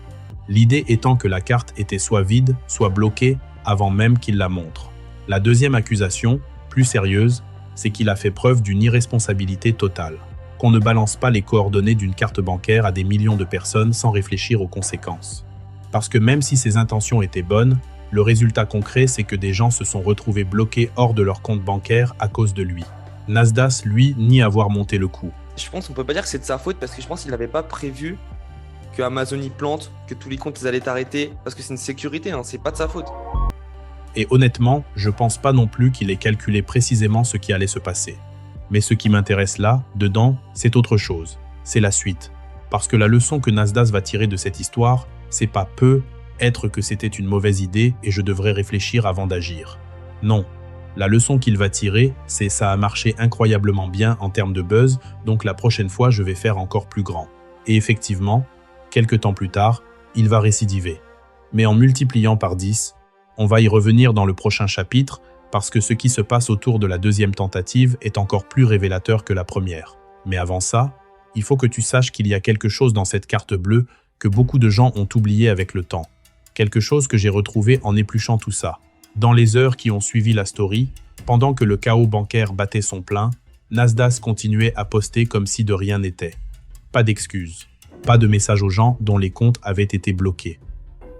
H: L'idée étant que la carte était soit vide, soit bloquée, avant même qu'il la montre. La deuxième accusation, plus sérieuse, c'est qu'il a fait preuve d'une irresponsabilité totale, qu'on ne balance pas les coordonnées d'une carte bancaire à des millions de personnes sans réfléchir aux conséquences. Parce que même si ses intentions étaient bonnes, le résultat concret, c'est que des gens se sont retrouvés bloqués hors de leur compte bancaire à cause de lui. Nasdaq, lui, nie avoir monté le coup.
O: Je pense qu'on peut pas dire que c'est de sa faute parce que je pense qu'il n'avait pas prévu que Amazon y plante, que tous les comptes ils allaient arrêter, parce que c'est une sécurité, hein, c'est pas de sa faute.
H: Et honnêtement, je pense pas non plus qu'il ait calculé précisément ce qui allait se passer. Mais ce qui m'intéresse là, dedans, c'est autre chose. C'est la suite. Parce que la leçon que Nasdaq va tirer de cette histoire, c'est pas être que c'était une mauvaise idée et je devrais réfléchir avant d'agir. Non. La leçon qu'il va tirer, c'est ça a marché incroyablement bien en termes de buzz, donc la prochaine fois je vais faire encore plus grand. Et effectivement, quelques temps plus tard, il va récidiver. Mais en multipliant par 10, on va y revenir dans le prochain chapitre parce que ce qui se passe autour de la deuxième tentative est encore plus révélateur que la première. Mais avant ça, il faut que tu saches qu'il y a quelque chose dans cette carte bleue que beaucoup de gens ont oublié avec le temps. Quelque chose que j'ai retrouvé en épluchant tout ça. Dans les heures qui ont suivi la story, pendant que le chaos bancaire battait son plein, Nasdaq continuait à poster comme si de rien n'était. Pas d'excuses, pas de messages aux gens dont les comptes avaient été bloqués.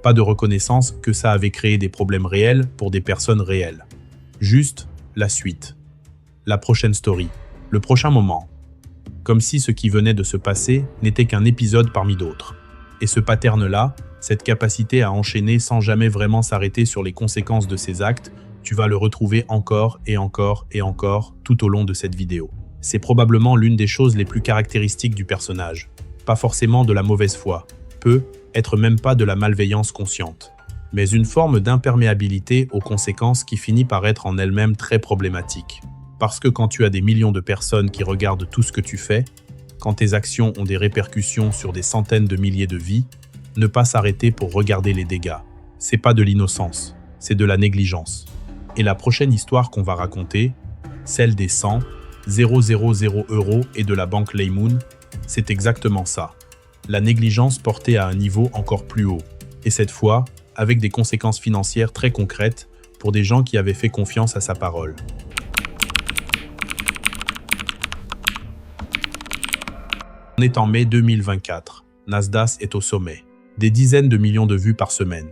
H: Pas de reconnaissance que ça avait créé des problèmes réels pour des personnes réelles. Juste la suite. La prochaine story. Le prochain moment. Comme si ce qui venait de se passer n'était qu'un épisode parmi d'autres. Et ce pattern-là, cette capacité à enchaîner sans jamais vraiment s'arrêter sur les conséquences de ses actes, tu vas le retrouver encore et encore et encore tout au long de cette vidéo. C'est probablement l'une des choses les plus caractéristiques du personnage. Pas forcément de la mauvaise foi, être même pas de la malveillance consciente, mais une forme d'imperméabilité aux conséquences qui finit par être en elle-même très problématique. Parce que quand tu as des millions de personnes qui regardent tout ce que tu fais, quand tes actions ont des répercussions sur des centaines de milliers de vies, ne pas s'arrêter pour regarder les dégâts. C'est pas de l'innocence, c'est de la négligence. Et la prochaine histoire qu'on va raconter, celle des 100 000 euros et de la banque Laymoon, c'est exactement ça. La négligence portée à un niveau encore plus haut. Et cette fois, avec des conséquences financières très concrètes pour des gens qui avaient fait confiance à sa parole. On est en mai 2024. Nasdaq est au sommet. Des dizaines de millions de vues par semaine.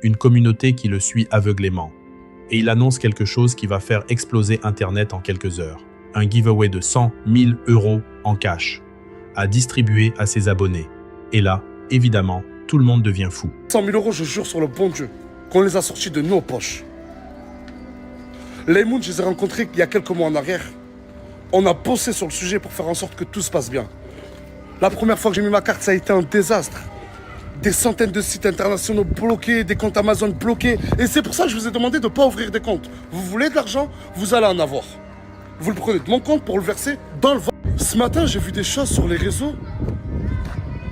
H: Une communauté qui le suit aveuglément. Et il annonce quelque chose qui va faire exploser Internet en quelques heures. Un giveaway de 100 000 euros en cash à distribuer à ses abonnés. Et là, évidemment, tout le monde devient fou.
B: 100 000 euros, je jure sur le bon Dieu, qu'on les a sortis de nos poches. Laymoon, je les ai rencontrés il y a quelques mois en arrière. On a bossé sur le sujet pour faire en sorte que tout se passe bien. La première fois que j'ai mis ma carte, ça a été un désastre. Des centaines de sites internationaux bloqués, des comptes Amazon bloqués. Et c'est pour ça que je vous ai demandé de ne pas ouvrir des comptes. Vous voulez de l'argent, vous allez en avoir. Vous le prenez de mon compte pour le verser dans le... Ce matin, j'ai vu des choses sur les réseaux.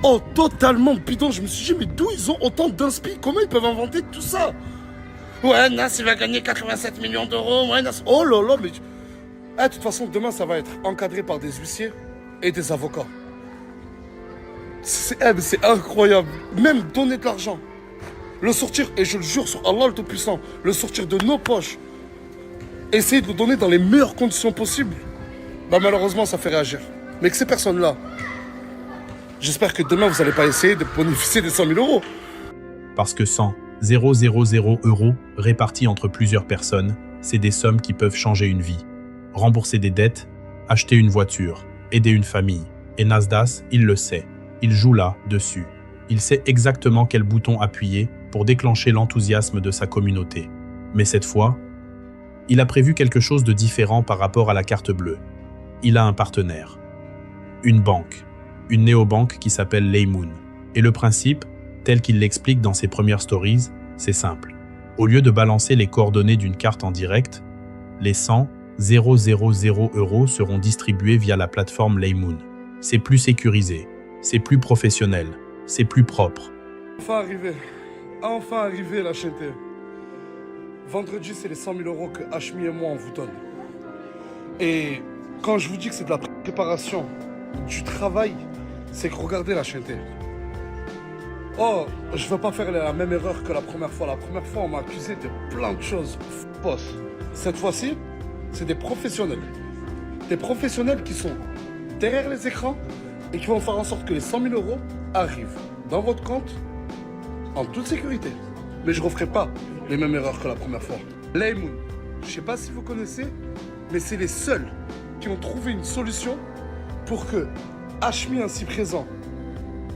B: Oh, totalement bidon. Je me suis dit, mais d'où ils ont autant d'inspi? Comment ils peuvent inventer tout ça? Ouais, Nas, il va gagner 87 millions d'euros. Ouais, Nas. Oh là là, mais. De toute façon, demain, ça va être encadré par des huissiers et des avocats. C'est incroyable. Même donner de l'argent. Le sortir, et je le jure sur Allah le Tout-Puissant, le sortir de nos poches. Essayer de le donner dans les meilleures conditions possibles. Bah, malheureusement, ça fait réagir. Mais que ces personnes-là, j'espère que demain, vous n'allez pas essayer de bénéficier des 100 000 euros.
H: Parce que 100 000 euros répartis entre plusieurs personnes, c'est des sommes qui peuvent changer une vie. Rembourser des dettes, acheter une voiture, aider une famille. Et Nasdas, il le sait. Il joue là, dessus. Il sait exactement quel bouton appuyer pour déclencher l'enthousiasme de sa communauté. Mais cette fois, il a prévu quelque chose de différent par rapport à la carte bleue. Il a un partenaire. Une banque. Une néobanque qui s'appelle Laymoon. Et le principe, tel qu'il l'explique dans ses premières stories, c'est simple. Au lieu de balancer les coordonnées d'une carte en direct, les 100 000 euros seront distribués via la plateforme Laymoon. C'est plus sécurisé, c'est plus professionnel, c'est plus propre.
B: Enfin arrivé la chaîne. Vendredi, c'est les 100 000 euros que Hashmi et moi on vous donne. Et quand je vous dis que c'est de la préparation, du travail, c'est que regardez la chaîne. Oh, je veux pas faire la même erreur que la première fois. La première fois, on m'a accusé de plein de choses. Boss. Cette fois-ci, c'est des professionnels. Des professionnels qui sont derrière les écrans et qui vont faire en sorte que les 100 000 euros arrivent dans votre compte en toute sécurité. Mais je ne referai pas les mêmes erreurs que la première fois. Laymoon, je ne sais pas si vous connaissez, mais c'est les seuls qui ont trouvé une solution pour que Hashmi ainsi présent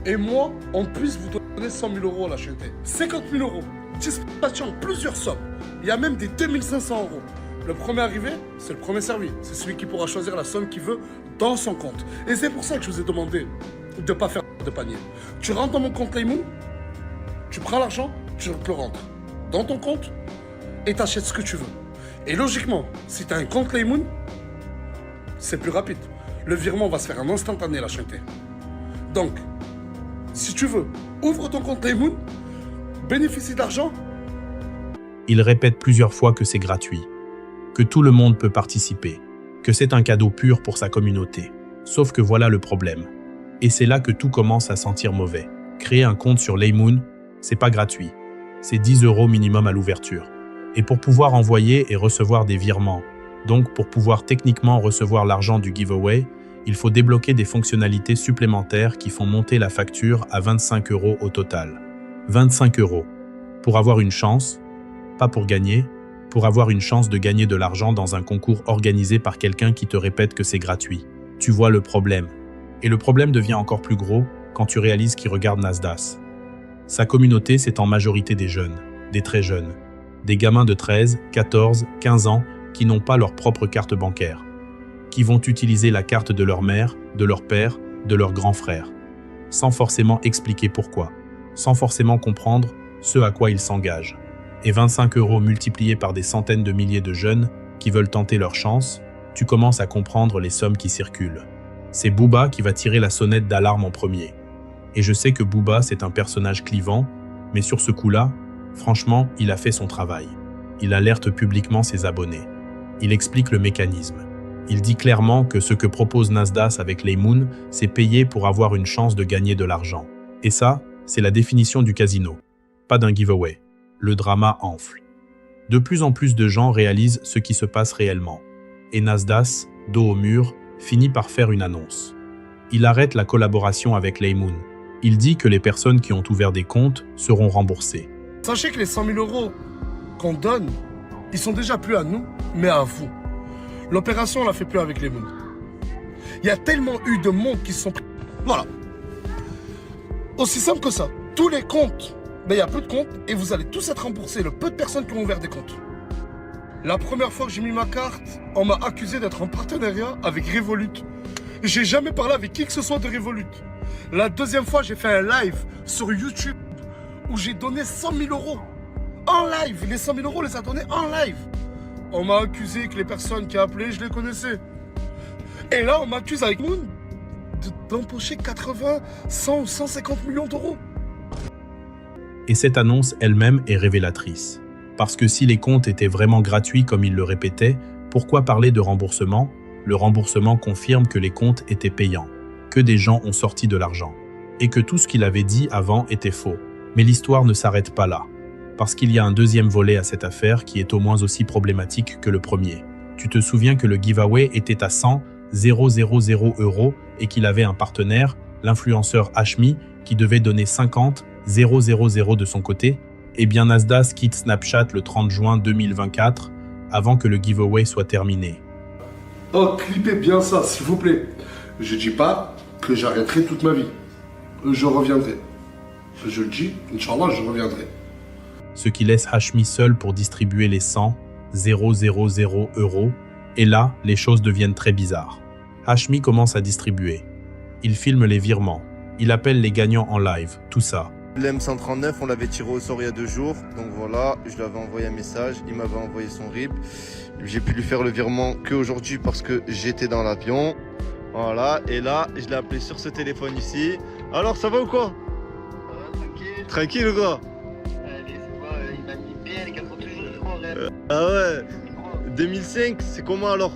B: et moi, on puisse vous donner 100 000 euros à la chaîne. 50 000 euros, dispatchant plusieurs sommes. Il y a même des 2500 euros. Le premier arrivé, c'est le premier servi. C'est celui qui pourra choisir la somme qu'il veut dans son compte. Et c'est pour ça que je vous ai demandé de ne pas faire de panier. Tu rentres dans mon compte Laymoon, tu prends l'argent, tu te le rentres dans ton compte et tu achètes ce que tu veux. Et logiquement, si tu as un compte Laymoon, c'est plus rapide. Le virement va se faire en instantané, la chaîne. Donc, si tu veux, ouvre ton compte Laymoon, bénéficie d'argent.
H: Il répète plusieurs fois que c'est gratuit, que tout le monde peut participer, que c'est un cadeau pur pour sa communauté. Sauf que voilà le problème. Et c'est là que tout commence à sentir mauvais. Créer un compte sur Laymoon, c'est pas gratuit. C'est 10 euros minimum à l'ouverture. Et pour pouvoir envoyer et recevoir des virements, donc pour pouvoir techniquement recevoir l'argent du giveaway, il faut débloquer des fonctionnalités supplémentaires qui font monter la facture à 25 euros au total. 25 euros. Pour avoir une chance, pas pour gagner, pour avoir une chance de gagner de l'argent dans un concours organisé par quelqu'un qui te répète que c'est gratuit. Tu vois le problème. Et le problème devient encore plus gros quand tu réalises qui regarde Nasdas. Sa communauté, c'est en majorité des jeunes, des très jeunes. Des gamins de 13, 14, 15 ans qui n'ont pas leur propre carte bancaire, qui vont utiliser la carte de leur mère, de leur père, de leur grand frère, sans forcément expliquer pourquoi, sans forcément comprendre ce à quoi ils s'engagent. Et 25 euros multipliés par des centaines de milliers de jeunes qui veulent tenter leur chance, tu commences à comprendre les sommes qui circulent. C'est Booba qui va tirer la sonnette d'alarme en premier. Et je sais que Booba, c'est un personnage clivant, mais sur ce coup-là, franchement, il a fait son travail. Il alerte publiquement ses abonnés. Il explique le mécanisme. Il dit clairement que ce que propose Nasdas avec Laymoon, c'est payer pour avoir une chance de gagner de l'argent. Et ça, c'est la définition du casino, pas d'un giveaway. Le drama enfle. De plus en plus de gens réalisent ce qui se passe réellement. Et Nasdas, dos au mur, finit par faire une annonce. Il arrête la collaboration avec Laymoon. Il dit que les personnes qui ont ouvert des comptes seront remboursées.
B: Sachez que les 100 000 euros qu'on donne, ils sont déjà plus à nous, mais à vous. L'opération, on la fait plus avec Laymoon. Il y a tellement eu de monde qui se sont pris. Voilà. Aussi simple que ça. Tous les comptes, il y a peu de comptes et vous allez tous être remboursés. Le peu de personnes qui ont ouvert des comptes. La première fois que j'ai mis ma carte, on m'a accusé d'être en partenariat avec Revolut. J'ai jamais parlé avec qui que ce soit de Revolut. La deuxième fois, j'ai fait un live sur YouTube où j'ai donné 100 000 euros. En live. Les 100 000 euros, on les a donnés en live. On m'a accusé que les personnes qui appelaient, je les connaissais. Et là, on m'accuse avec Moon d'empocher 80, 100 ou 150 millions d'euros.
H: Et cette annonce elle-même est révélatrice. Parce que si les comptes étaient vraiment gratuits comme il le répétait, pourquoi parler de remboursement? Le remboursement confirme que les comptes étaient payants, que des gens ont sorti de l'argent, et que tout ce qu'il avait dit avant était faux. Mais l'histoire ne s'arrête pas là, parce qu'il y a un deuxième volet à cette affaire qui est au moins aussi problématique que le premier. Tu te souviens que le giveaway était à 100 000 € et qu'il avait un partenaire, l'influenceur Hashmi, qui devait donner 50 000 de son côté? Eh bien Nasdaq quitte Snapchat le 30 juin 2024, avant que le giveaway soit terminé.
B: Oh, clippez bien ça, s'il vous plaît. Je dis pas que j'arrêterai toute ma vie. Je reviendrai. Je le dis, Inch'Allah, je reviendrai.
H: Ce qui laisse Hashmi seul pour distribuer les 100 000 €. Et là, les choses deviennent très bizarres. Hashmi commence à distribuer. Il filme les virements. Il appelle les gagnants en live, tout ça.
Q: L'M139, on l'avait tiré au sort il y a 2 jours. Donc voilà, je lui avais envoyé un message. Il m'avait envoyé son RIB. J'ai pu lui faire le virement qu'aujourd'hui parce que j'étais dans l'avion. Voilà, et là, je l'ai appelé sur ce téléphone ici. Alors, ça va ou quoi? Tranquille. Tranquille ou quoi? Allez, c'est quoi? Il m'a mis bien, les gars sont toujours les gros. Ah ouais? 2005, c'est comment alors?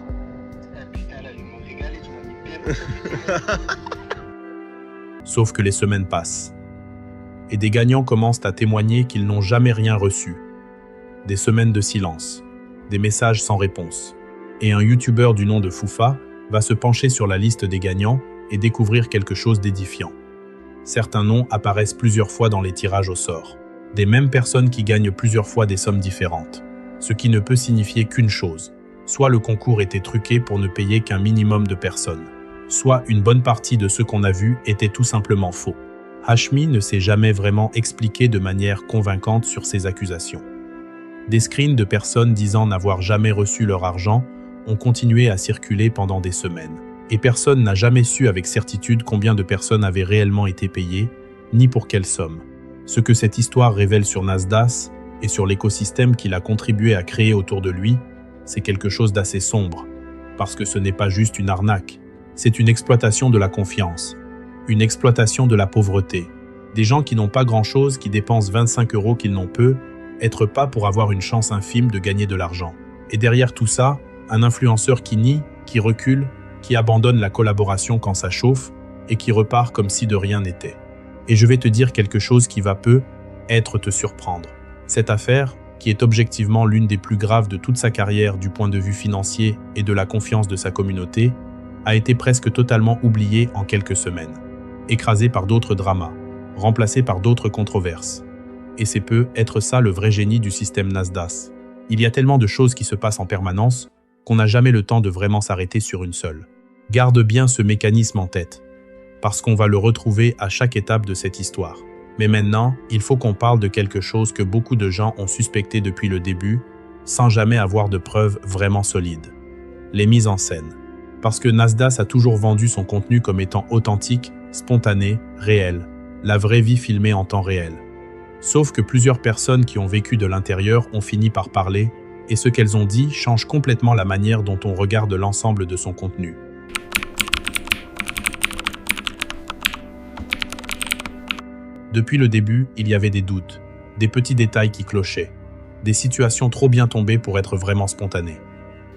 Q: Ah putain, là, ils m'ont régalé, tu m'as mis bien.
H: Sauf que les semaines passent. Et des gagnants commencent à témoigner qu'ils n'ont jamais rien reçu. Des semaines de silence, des messages sans réponse. Et un youtubeur du nom de Foufa va se pencher sur la liste des gagnants et découvrir quelque chose d'édifiant. Certains noms apparaissent plusieurs fois dans les tirages au sort. Des mêmes personnes qui gagnent plusieurs fois des sommes différentes. Ce qui ne peut signifier qu'une chose. Soit le concours était truqué pour ne payer qu'un minimum de personnes. Soit une bonne partie de ce qu'on a vu était tout simplement faux. Hashmi ne s'est jamais vraiment expliqué de manière convaincante sur ces accusations. Des screens de personnes disant n'avoir jamais reçu leur argent ont continué à circuler pendant des semaines. Et personne n'a jamais su avec certitude combien de personnes avaient réellement été payées, ni pour quelle somme. Ce que cette histoire révèle sur Nasdaq et sur l'écosystème qu'il a contribué à créer autour de lui, c'est quelque chose d'assez sombre. Parce que ce n'est pas juste une arnaque, c'est une exploitation de la confiance, une exploitation de la pauvreté. Des gens qui n'ont pas grand-chose, qui dépensent 25 € qu'ils n'ont peu, être pas pour avoir une chance infime de gagner de l'argent. Et derrière tout ça, un influenceur qui nie, qui recule, qui abandonne la collaboration quand ça chauffe et qui repart comme si de rien n'était. Et je vais te dire quelque chose qui va peut-être te surprendre. Cette affaire, qui est objectivement l'une des plus graves de toute sa carrière du point de vue financier et de la confiance de sa communauté, a été presque totalement oubliée en quelques semaines, écrasée par d'autres dramas, remplacée par d'autres controverses. Et c'est peut-être ça le vrai génie du système Nasdaq. Il y a tellement de choses qui se passent en permanence qu'on n'a jamais le temps de vraiment s'arrêter sur une seule. Garde bien ce mécanisme en tête, parce qu'on va le retrouver à chaque étape de cette histoire. Mais maintenant, il faut qu'on parle de quelque chose que beaucoup de gens ont suspecté depuis le début, sans jamais avoir de preuves vraiment solides. Les mises en scène. Parce que Nasdaq a toujours vendu son contenu comme étant authentique, spontané, réel, la vraie vie filmée en temps réel. Sauf que plusieurs personnes qui ont vécu de l'intérieur ont fini par parler, et ce qu'elles ont dit change complètement la manière dont on regarde l'ensemble de son contenu. Depuis le début, il y avait des doutes, des petits détails qui clochaient, des situations trop bien tombées pour être vraiment spontanées.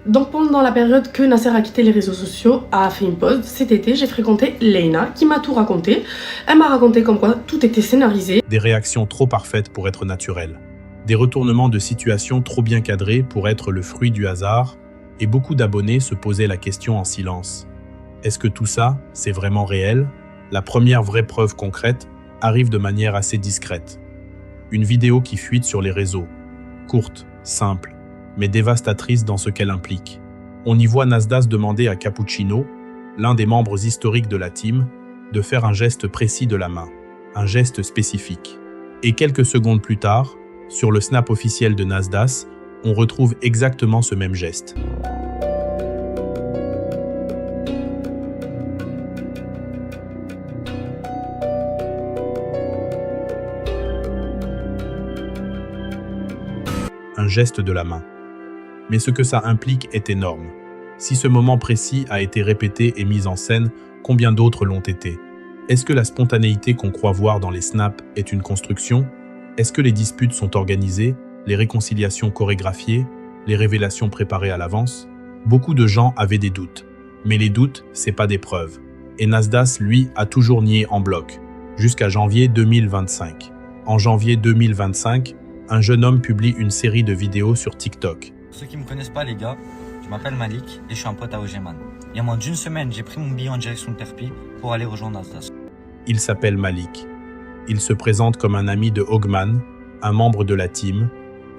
R: Donc pendant la période que Nasser a quitté les réseaux sociaux, a fait une pause, cet été j'ai fréquenté Leïna qui m'a tout raconté. Elle m'a raconté comme quoi tout était scénarisé.
H: Des réactions trop parfaites pour être naturelles. Des retournements de situation trop bien cadrés pour être le fruit du hasard. Et beaucoup d'abonnés se posaient la question en silence. Est-ce que tout ça, c'est vraiment réel? La première vraie preuve concrète arrive de manière assez discrète. Une vidéo qui fuite sur les réseaux. Courte, simple, mais dévastatrice dans ce qu'elle implique. On y voit Nasdaq demander à Cappuccino, l'un des membres historiques de la team, de faire un geste précis de la main, un geste spécifique. Et quelques secondes plus tard, sur le snap officiel de Nasdaq, on retrouve exactement ce même geste. Un geste de la main. Mais ce que ça implique est énorme. Si ce moment précis a été répété et mis en scène, combien d'autres l'ont été? Est-ce que la spontanéité qu'on croit voir dans les snaps est une construction? Est-ce que les disputes sont organisées? les réconciliations chorégraphiées, les révélations préparées à l'avance. Beaucoup de gens avaient des doutes. Mais les doutes, c'est pas des preuves. Et Nasdaq, lui, a toujours nié en bloc, jusqu'à janvier 2025. En janvier 2025, un jeune homme publie une série de vidéos sur TikTok.
S: Pour ceux qui me connaissent pas les gars, je m'appelle Malik et je suis un pote à Ogeman. Il y a moins d'une semaine, j'ai pris mon billet en direction de Perpi pour aller rejoindre Nasdaq.
H: Il s'appelle Malik. Il se présente comme un ami de Hogman, un membre de la team,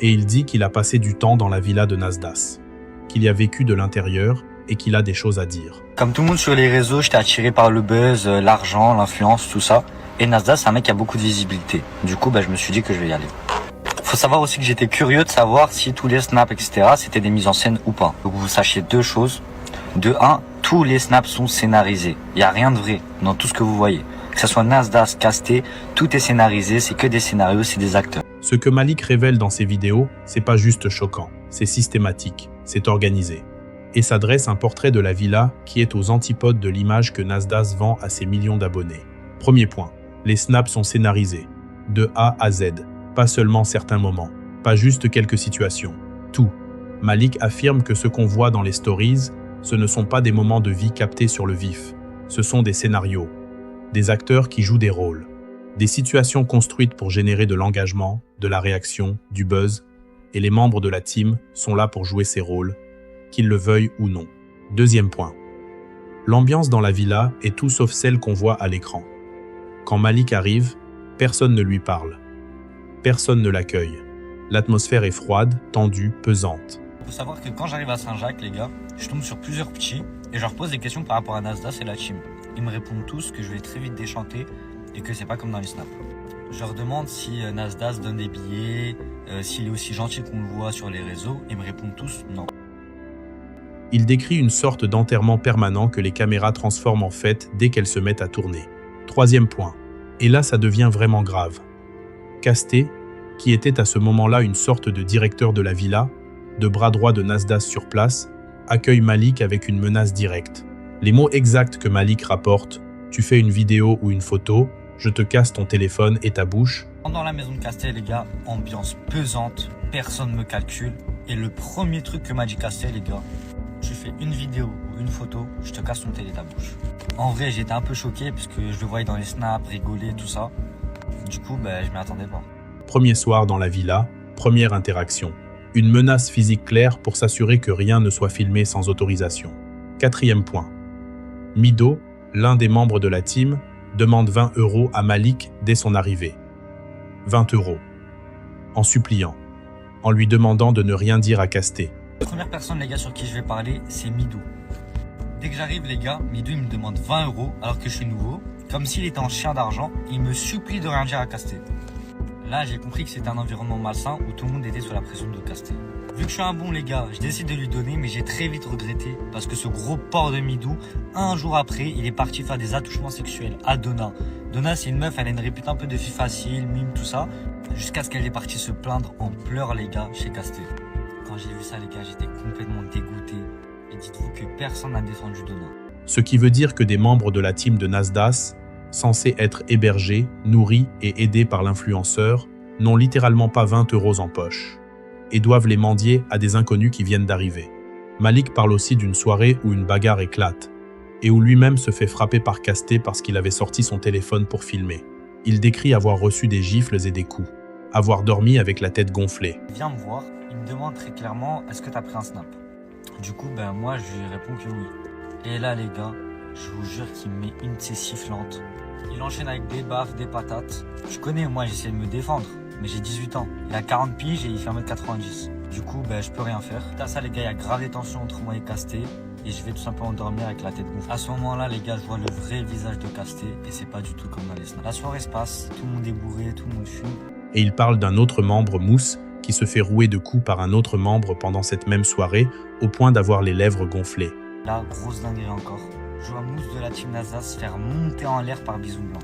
H: et il dit qu'il a passé du temps dans la villa de Nasdaq, qu'il y a vécu de l'intérieur et qu'il a des choses à dire.
S: Comme tout le monde sur les réseaux, j'étais attiré par le buzz, l'argent, l'influence, tout ça. Et Nasdaq, c'est un mec qui a beaucoup de visibilité. Du coup, je me suis dit que je vais y aller. Faut savoir aussi que j'étais curieux de savoir si tous les snaps, etc., c'était des mises en scène ou pas. Donc vous sachiez deux choses. De un, tous les snaps sont scénarisés. Il n'y a rien de vrai dans tout ce que vous voyez. Que ce soit Nasdaq, Casté, tout est scénarisé, c'est que des scénarios, c'est des acteurs.
H: Ce que Malik révèle dans ses vidéos, c'est pas juste choquant, c'est systématique, c'est organisé. Et ça dresse un portrait de la villa qui est aux antipodes de l'image que Nasdaq vend à ses millions d'abonnés. Premier point, les snaps sont scénarisés, de A à Z, pas seulement certains moments, pas juste quelques situations, tout. Malik affirme que ce qu'on voit dans les stories, ce ne sont pas des moments de vie captés sur le vif, ce sont des scénarios, des acteurs qui jouent des rôles, des situations construites pour générer de l'engagement, de la réaction, du buzz, et les membres de la team sont là pour jouer ces rôles, qu'ils le veuillent ou non. Deuxième point. L'ambiance dans la villa est tout sauf celle qu'on voit à l'écran. Quand Malik arrive, personne ne lui parle. Personne ne l'accueille. L'atmosphère est froide, tendue, pesante.
S: Il faut savoir que quand j'arrive à Saint-Jacques, les gars, je tombe sur plusieurs petits et je leur pose des questions par rapport à Nasdaq et la team. Ils me répondent tous que je vais très vite déchanter et que c'est pas comme dans les snaps. Je leur demande si Nasdaq donne des billets, s'il est aussi gentil qu'on le voit sur les réseaux, et ils me répondent tous non.
H: Il décrit une sorte d'enterrement permanent que les caméras transforment en fête dès qu'elles se mettent à tourner. Troisième point. Et là, ça devient vraiment grave. Casté, qui était à ce moment-là une sorte de directeur de la villa, de bras droit de Nasdaq sur place, accueille Malik avec une menace directe. Les mots exacts que Malik rapporte, tu fais une vidéo ou une photo, je te casse ton téléphone et ta bouche.
S: Dans la maison de Casté, les gars, ambiance pesante, personne me calcule. Et le premier truc que m'a dit Casté, les gars, tu fais une vidéo ou une photo, je te casse ton télé et ta bouche. En vrai, j'étais un peu choqué puisque je le voyais dans les snaps, rigoler, tout ça. Du coup, je m'y attendais pas.
H: Premier soir dans la villa, première interaction. Une menace physique claire pour s'assurer que rien ne soit filmé sans autorisation. Quatrième point. Mido, l'un des membres de la team, demande 20 € à Malik dès son arrivée. 20 €. En suppliant. En lui demandant de ne rien dire à Casté.
S: La première personne, les gars, sur qui je vais parler, c'est Midou. Dès que j'arrive, les gars, Midou, il me demande 20 € alors que je suis nouveau, comme s'il était en chien d'argent, et il me supplie de rien dire à Casté. Là, j'ai compris que c'était un environnement malsain où tout le monde était sous la pression de Casté. Vu que je suis un bon, les gars, je décide de lui donner, mais j'ai très vite regretté parce que ce gros porc de Midou, un jour après, il est parti faire des attouchements sexuels à Donna. Donna, c'est une meuf, elle a une répute un peu de fille facile, mime, tout ça, jusqu'à ce qu'elle est partie se plaindre en pleurs, les gars, chez Casté. Quand j'ai vu ça, les gars, j'étais complètement dégoûté. Et dites-vous que personne n'a défendu Donna.
H: Ce qui veut dire que des membres de la team de Nasdaq, censés être hébergés, nourris et aidés par l'influenceur, n'ont littéralement pas 20 € en poche et doivent les mendier à des inconnus qui viennent d'arriver. Malik parle aussi d'une soirée où une bagarre éclate et où lui-même se fait frapper par Casté parce qu'il avait sorti son téléphone pour filmer. Il décrit avoir reçu des gifles et des coups, avoir dormi avec la tête gonflée.
S: Il vient me voir, il me demande très clairement « Est-ce que t'as pris un snap ?» Du coup, moi, je lui réponds que oui. Et là, les gars, je vous jure qu'il me met une de ses sifflantes. Il enchaîne avec des baffes, des patates. Je connais, moi, j'essaie de me défendre, mais j'ai 18 ans. Il a 40 piges et il fait 1m90. Du coup, je peux rien faire. T'as ça, les gars, il y a grave des tensions entre moi et Casté. Et je vais tout simplement dormir avec la tête gonflée. À ce moment-là, les gars, je vois le vrai visage de Casté et c'est pas du tout comme dans les snaps. La soirée se passe, tout le monde est bourré, tout le monde fume.
H: Et il parle d'un autre membre, Mousse, qui se fait rouer de coups par un autre membre pendant cette même soirée, au point d'avoir les lèvres gonflées.
S: Là, grosse dinguerie encore. Je vois Mousse de la team Nasdaq se faire monter en l'air par Bisou Blanc.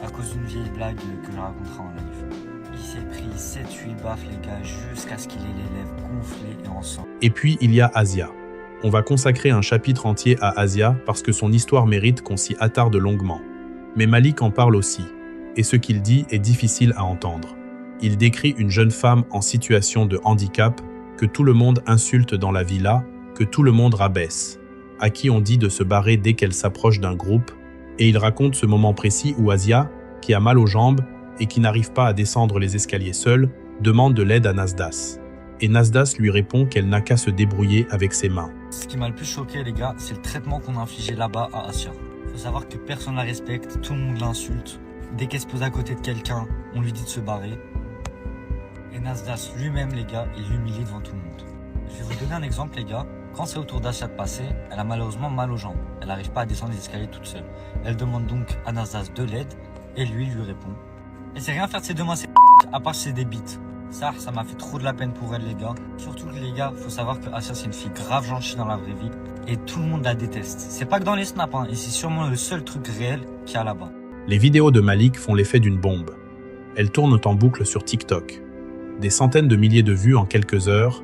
S: À cause d'une vieille blague que je raconterai en live. Il s'est pris 7-8 baffes, les gars, jusqu'à ce qu'il ait les lèvres gonflées et en sang.
H: Et puis, il y a Asia. On va consacrer un chapitre entier à Asia parce que son histoire mérite qu'on s'y attarde longuement. Mais Malik en parle aussi, et ce qu'il dit est difficile à entendre. Il décrit une jeune femme en situation de handicap que tout le monde insulte dans la villa, que tout le monde rabaisse, à qui on dit de se barrer dès qu'elle s'approche d'un groupe, et il raconte ce moment précis où Asia, qui a mal aux jambes et qui n'arrive pas à descendre les escaliers seule, demande de l'aide à Nasdas. Et Nasdas lui répond qu'elle n'a qu'à se débrouiller avec ses mains.
S: Ce qui m'a le plus choqué, les gars, c'est le traitement qu'on a infligé là-bas à Asia. Faut savoir que personne la respecte, tout le monde l'insulte. Dès qu'elle se pose à côté de quelqu'un, on lui dit de se barrer. Et Nasdas lui-même, les gars, il l'humilie devant tout le monde. Je vais vous donner un exemple, les gars. Quand c'est au tour d'Asia de passer, elle a malheureusement mal aux jambes. Elle n'arrive pas à descendre les escaliers toute seule. Elle demande donc à Nasdas de l'aide et lui répond. Elle sait rien faire de ses deux mains, à part c'est des bites. Ça m'a fait trop de la peine pour elle, les gars. Surtout que les gars, faut savoir que Asia c'est une fille grave gentille dans la vraie vie et tout le monde la déteste. C'est pas que dans les snaps, hein, et c'est sûrement le seul truc réel qu'il y a là-bas.
H: Les vidéos de Malik font l'effet d'une bombe. Elles tournent en boucle sur TikTok. Des centaines de milliers de vues en quelques heures.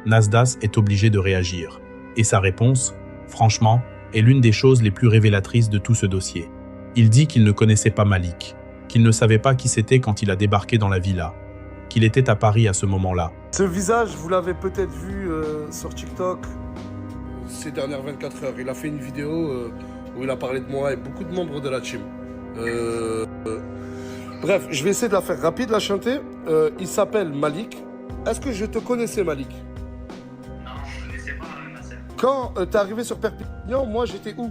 H: Nasdas est obligé de réagir. Et sa réponse, franchement, est l'une des choses les plus révélatrices de tout ce dossier. Il dit qu'il ne connaissait pas Malik, qu'il ne savait pas qui c'était quand il a débarqué dans la villa, qu'il était à Paris à ce moment-là.
B: Ce visage, vous l'avez peut-être vu sur TikTok ces dernières 24 heures. Il a fait une vidéo où il a parlé de moi et beaucoup de membres de la team. Bref, je vais essayer de la faire rapide, la chanter. Il s'appelle Malik. Est-ce que je te connaissais, Malik?
T: Non, je ne connaissais pas Nasser.
B: Quand t'es arrivé sur Perpignan, moi j'étais où?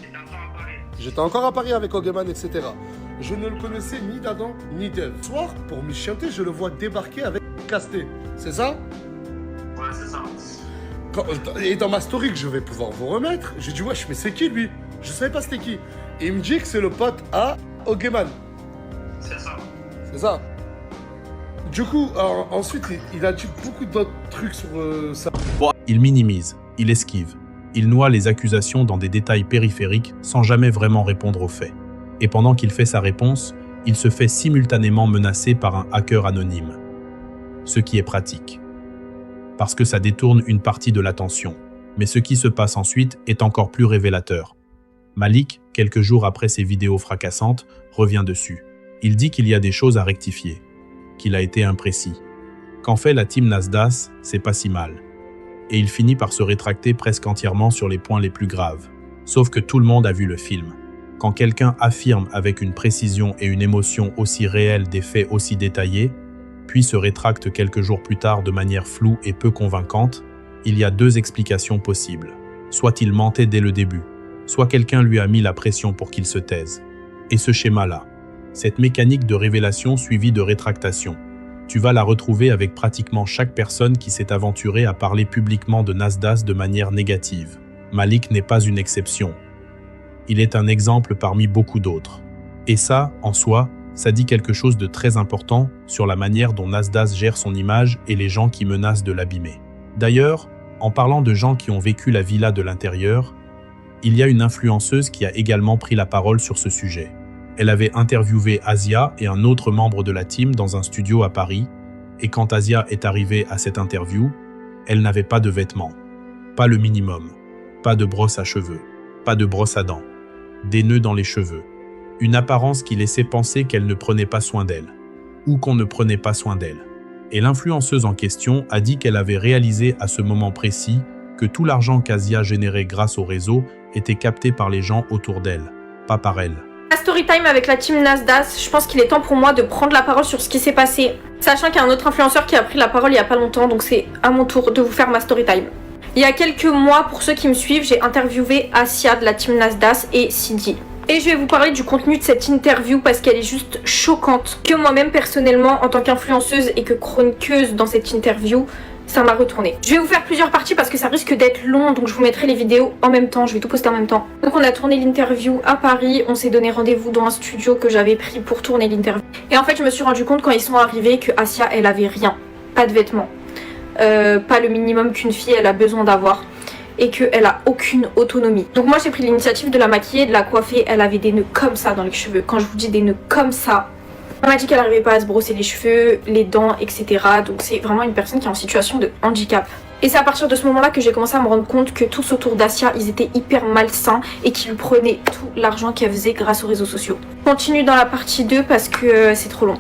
T: J'étais encore à Paris.
B: J'étais encore à Paris avec Ogeman, etc. Je ne le connaissais ni d'Adam ni d'Ève. Ce soir, pour me chanter, je le vois débarquer avec Casté. C'est ça?
T: Ouais, c'est ça.
B: Et dans ma story que je vais pouvoir vous remettre, j'ai dit wesh, mais c'est qui lui? Je savais pas c'était qui. Et il me dit que c'est le pote à Ogeman.
T: C'est ça.
B: C'est ça. Du coup, ensuite, il a dit beaucoup d'autres trucs sur ça.
H: Il minimise, il esquive, il noie les accusations dans des détails périphériques sans jamais vraiment répondre aux faits. Et pendant qu'il fait sa réponse, il se fait simultanément menacer par un hacker anonyme. Ce qui est pratique. Parce que ça détourne une partie de l'attention. Mais ce qui se passe ensuite est encore plus révélateur. Malik, quelques jours après ses vidéos fracassantes, revient dessus. Il dit qu'il y a des choses à rectifier, qu'il a été imprécis. Qu'en fait la team Nasdas, c'est pas si mal. Et il finit par se rétracter presque entièrement sur les points les plus graves. Sauf que tout le monde a vu le film. Quand quelqu'un affirme avec une précision et une émotion aussi réelle des faits aussi détaillés, puis se rétracte quelques jours plus tard de manière floue et peu convaincante, il y a deux explications possibles. Soit il mentait dès le début, soit quelqu'un lui a mis la pression pour qu'il se taise. Et ce schéma-là, cette mécanique de révélation suivie de rétractation, tu vas la retrouver avec pratiquement chaque personne qui s'est aventurée à parler publiquement de Nasdas de manière négative. Malik n'est pas une exception. Il est un exemple parmi beaucoup d'autres. Et ça, en soi, ça dit quelque chose de très important sur la manière dont Nasdas gère son image et les gens qui menacent de l'abîmer. D'ailleurs, en parlant de gens qui ont vécu la villa de l'intérieur, il y a une influenceuse qui a également pris la parole sur ce sujet. Elle avait interviewé Asia et un autre membre de la team dans un studio à Paris, et quand Asia est arrivée à cette interview, elle n'avait pas de vêtements, pas le minimum, pas de brosse à cheveux, pas de brosse à dents, des nœuds dans les cheveux, une apparence qui laissait penser qu'elle ne prenait pas soin d'elle, ou qu'on ne prenait pas soin d'elle. Et l'influenceuse en question a dit qu'elle avait réalisé à ce moment précis que tout l'argent qu'Asia générait grâce au réseau était capté par les gens autour d'elle, pas par elle.
U: Story time avec la team Nasdas, je pense qu'il est temps pour moi de prendre la parole sur ce qui s'est passé, sachant qu'il y a un autre influenceur qui a pris la parole il y a pas longtemps, donc c'est à mon tour de vous faire ma story time. Il y a quelques mois, pour ceux qui me suivent, j'ai interviewé Asia de la team Nasdas et Sidi. Et je vais vous parler du contenu de cette interview parce qu'elle est juste choquante. Que moi-même personnellement, en tant qu'influenceuse et que chroniqueuse dans cette interview, ça m'a retourné. Je vais vous faire plusieurs parties parce que ça risque d'être long, donc je vous mettrai les vidéos en même temps, je vais tout poster en même temps. Donc on a tourné l'interview à Paris, on s'est donné rendez-vous dans un studio que j'avais pris pour tourner l'interview. Et en fait je me suis rendu compte quand ils sont arrivés que Asia elle avait rien, pas de vêtements, pas le minimum qu'une fille elle a besoin d'avoir. Et qu'elle a aucune autonomie. Donc moi j'ai pris l'initiative de la maquiller, de la coiffer, elle avait des nœuds comme ça dans les cheveux. Quand je vous dis des nœuds comme ça, on m'a dit qu'elle n'arrivait pas à se brosser les cheveux, les dents, etc. Donc c'est vraiment une personne qui est en situation de handicap. Et c'est à partir de ce moment-là que j'ai commencé à me rendre compte que tous autour d'Asia, ils étaient hyper malsains et qu'ils lui prenaient tout l'argent qu'elle faisait grâce aux réseaux sociaux. On continue dans la partie 2 parce que c'est trop long.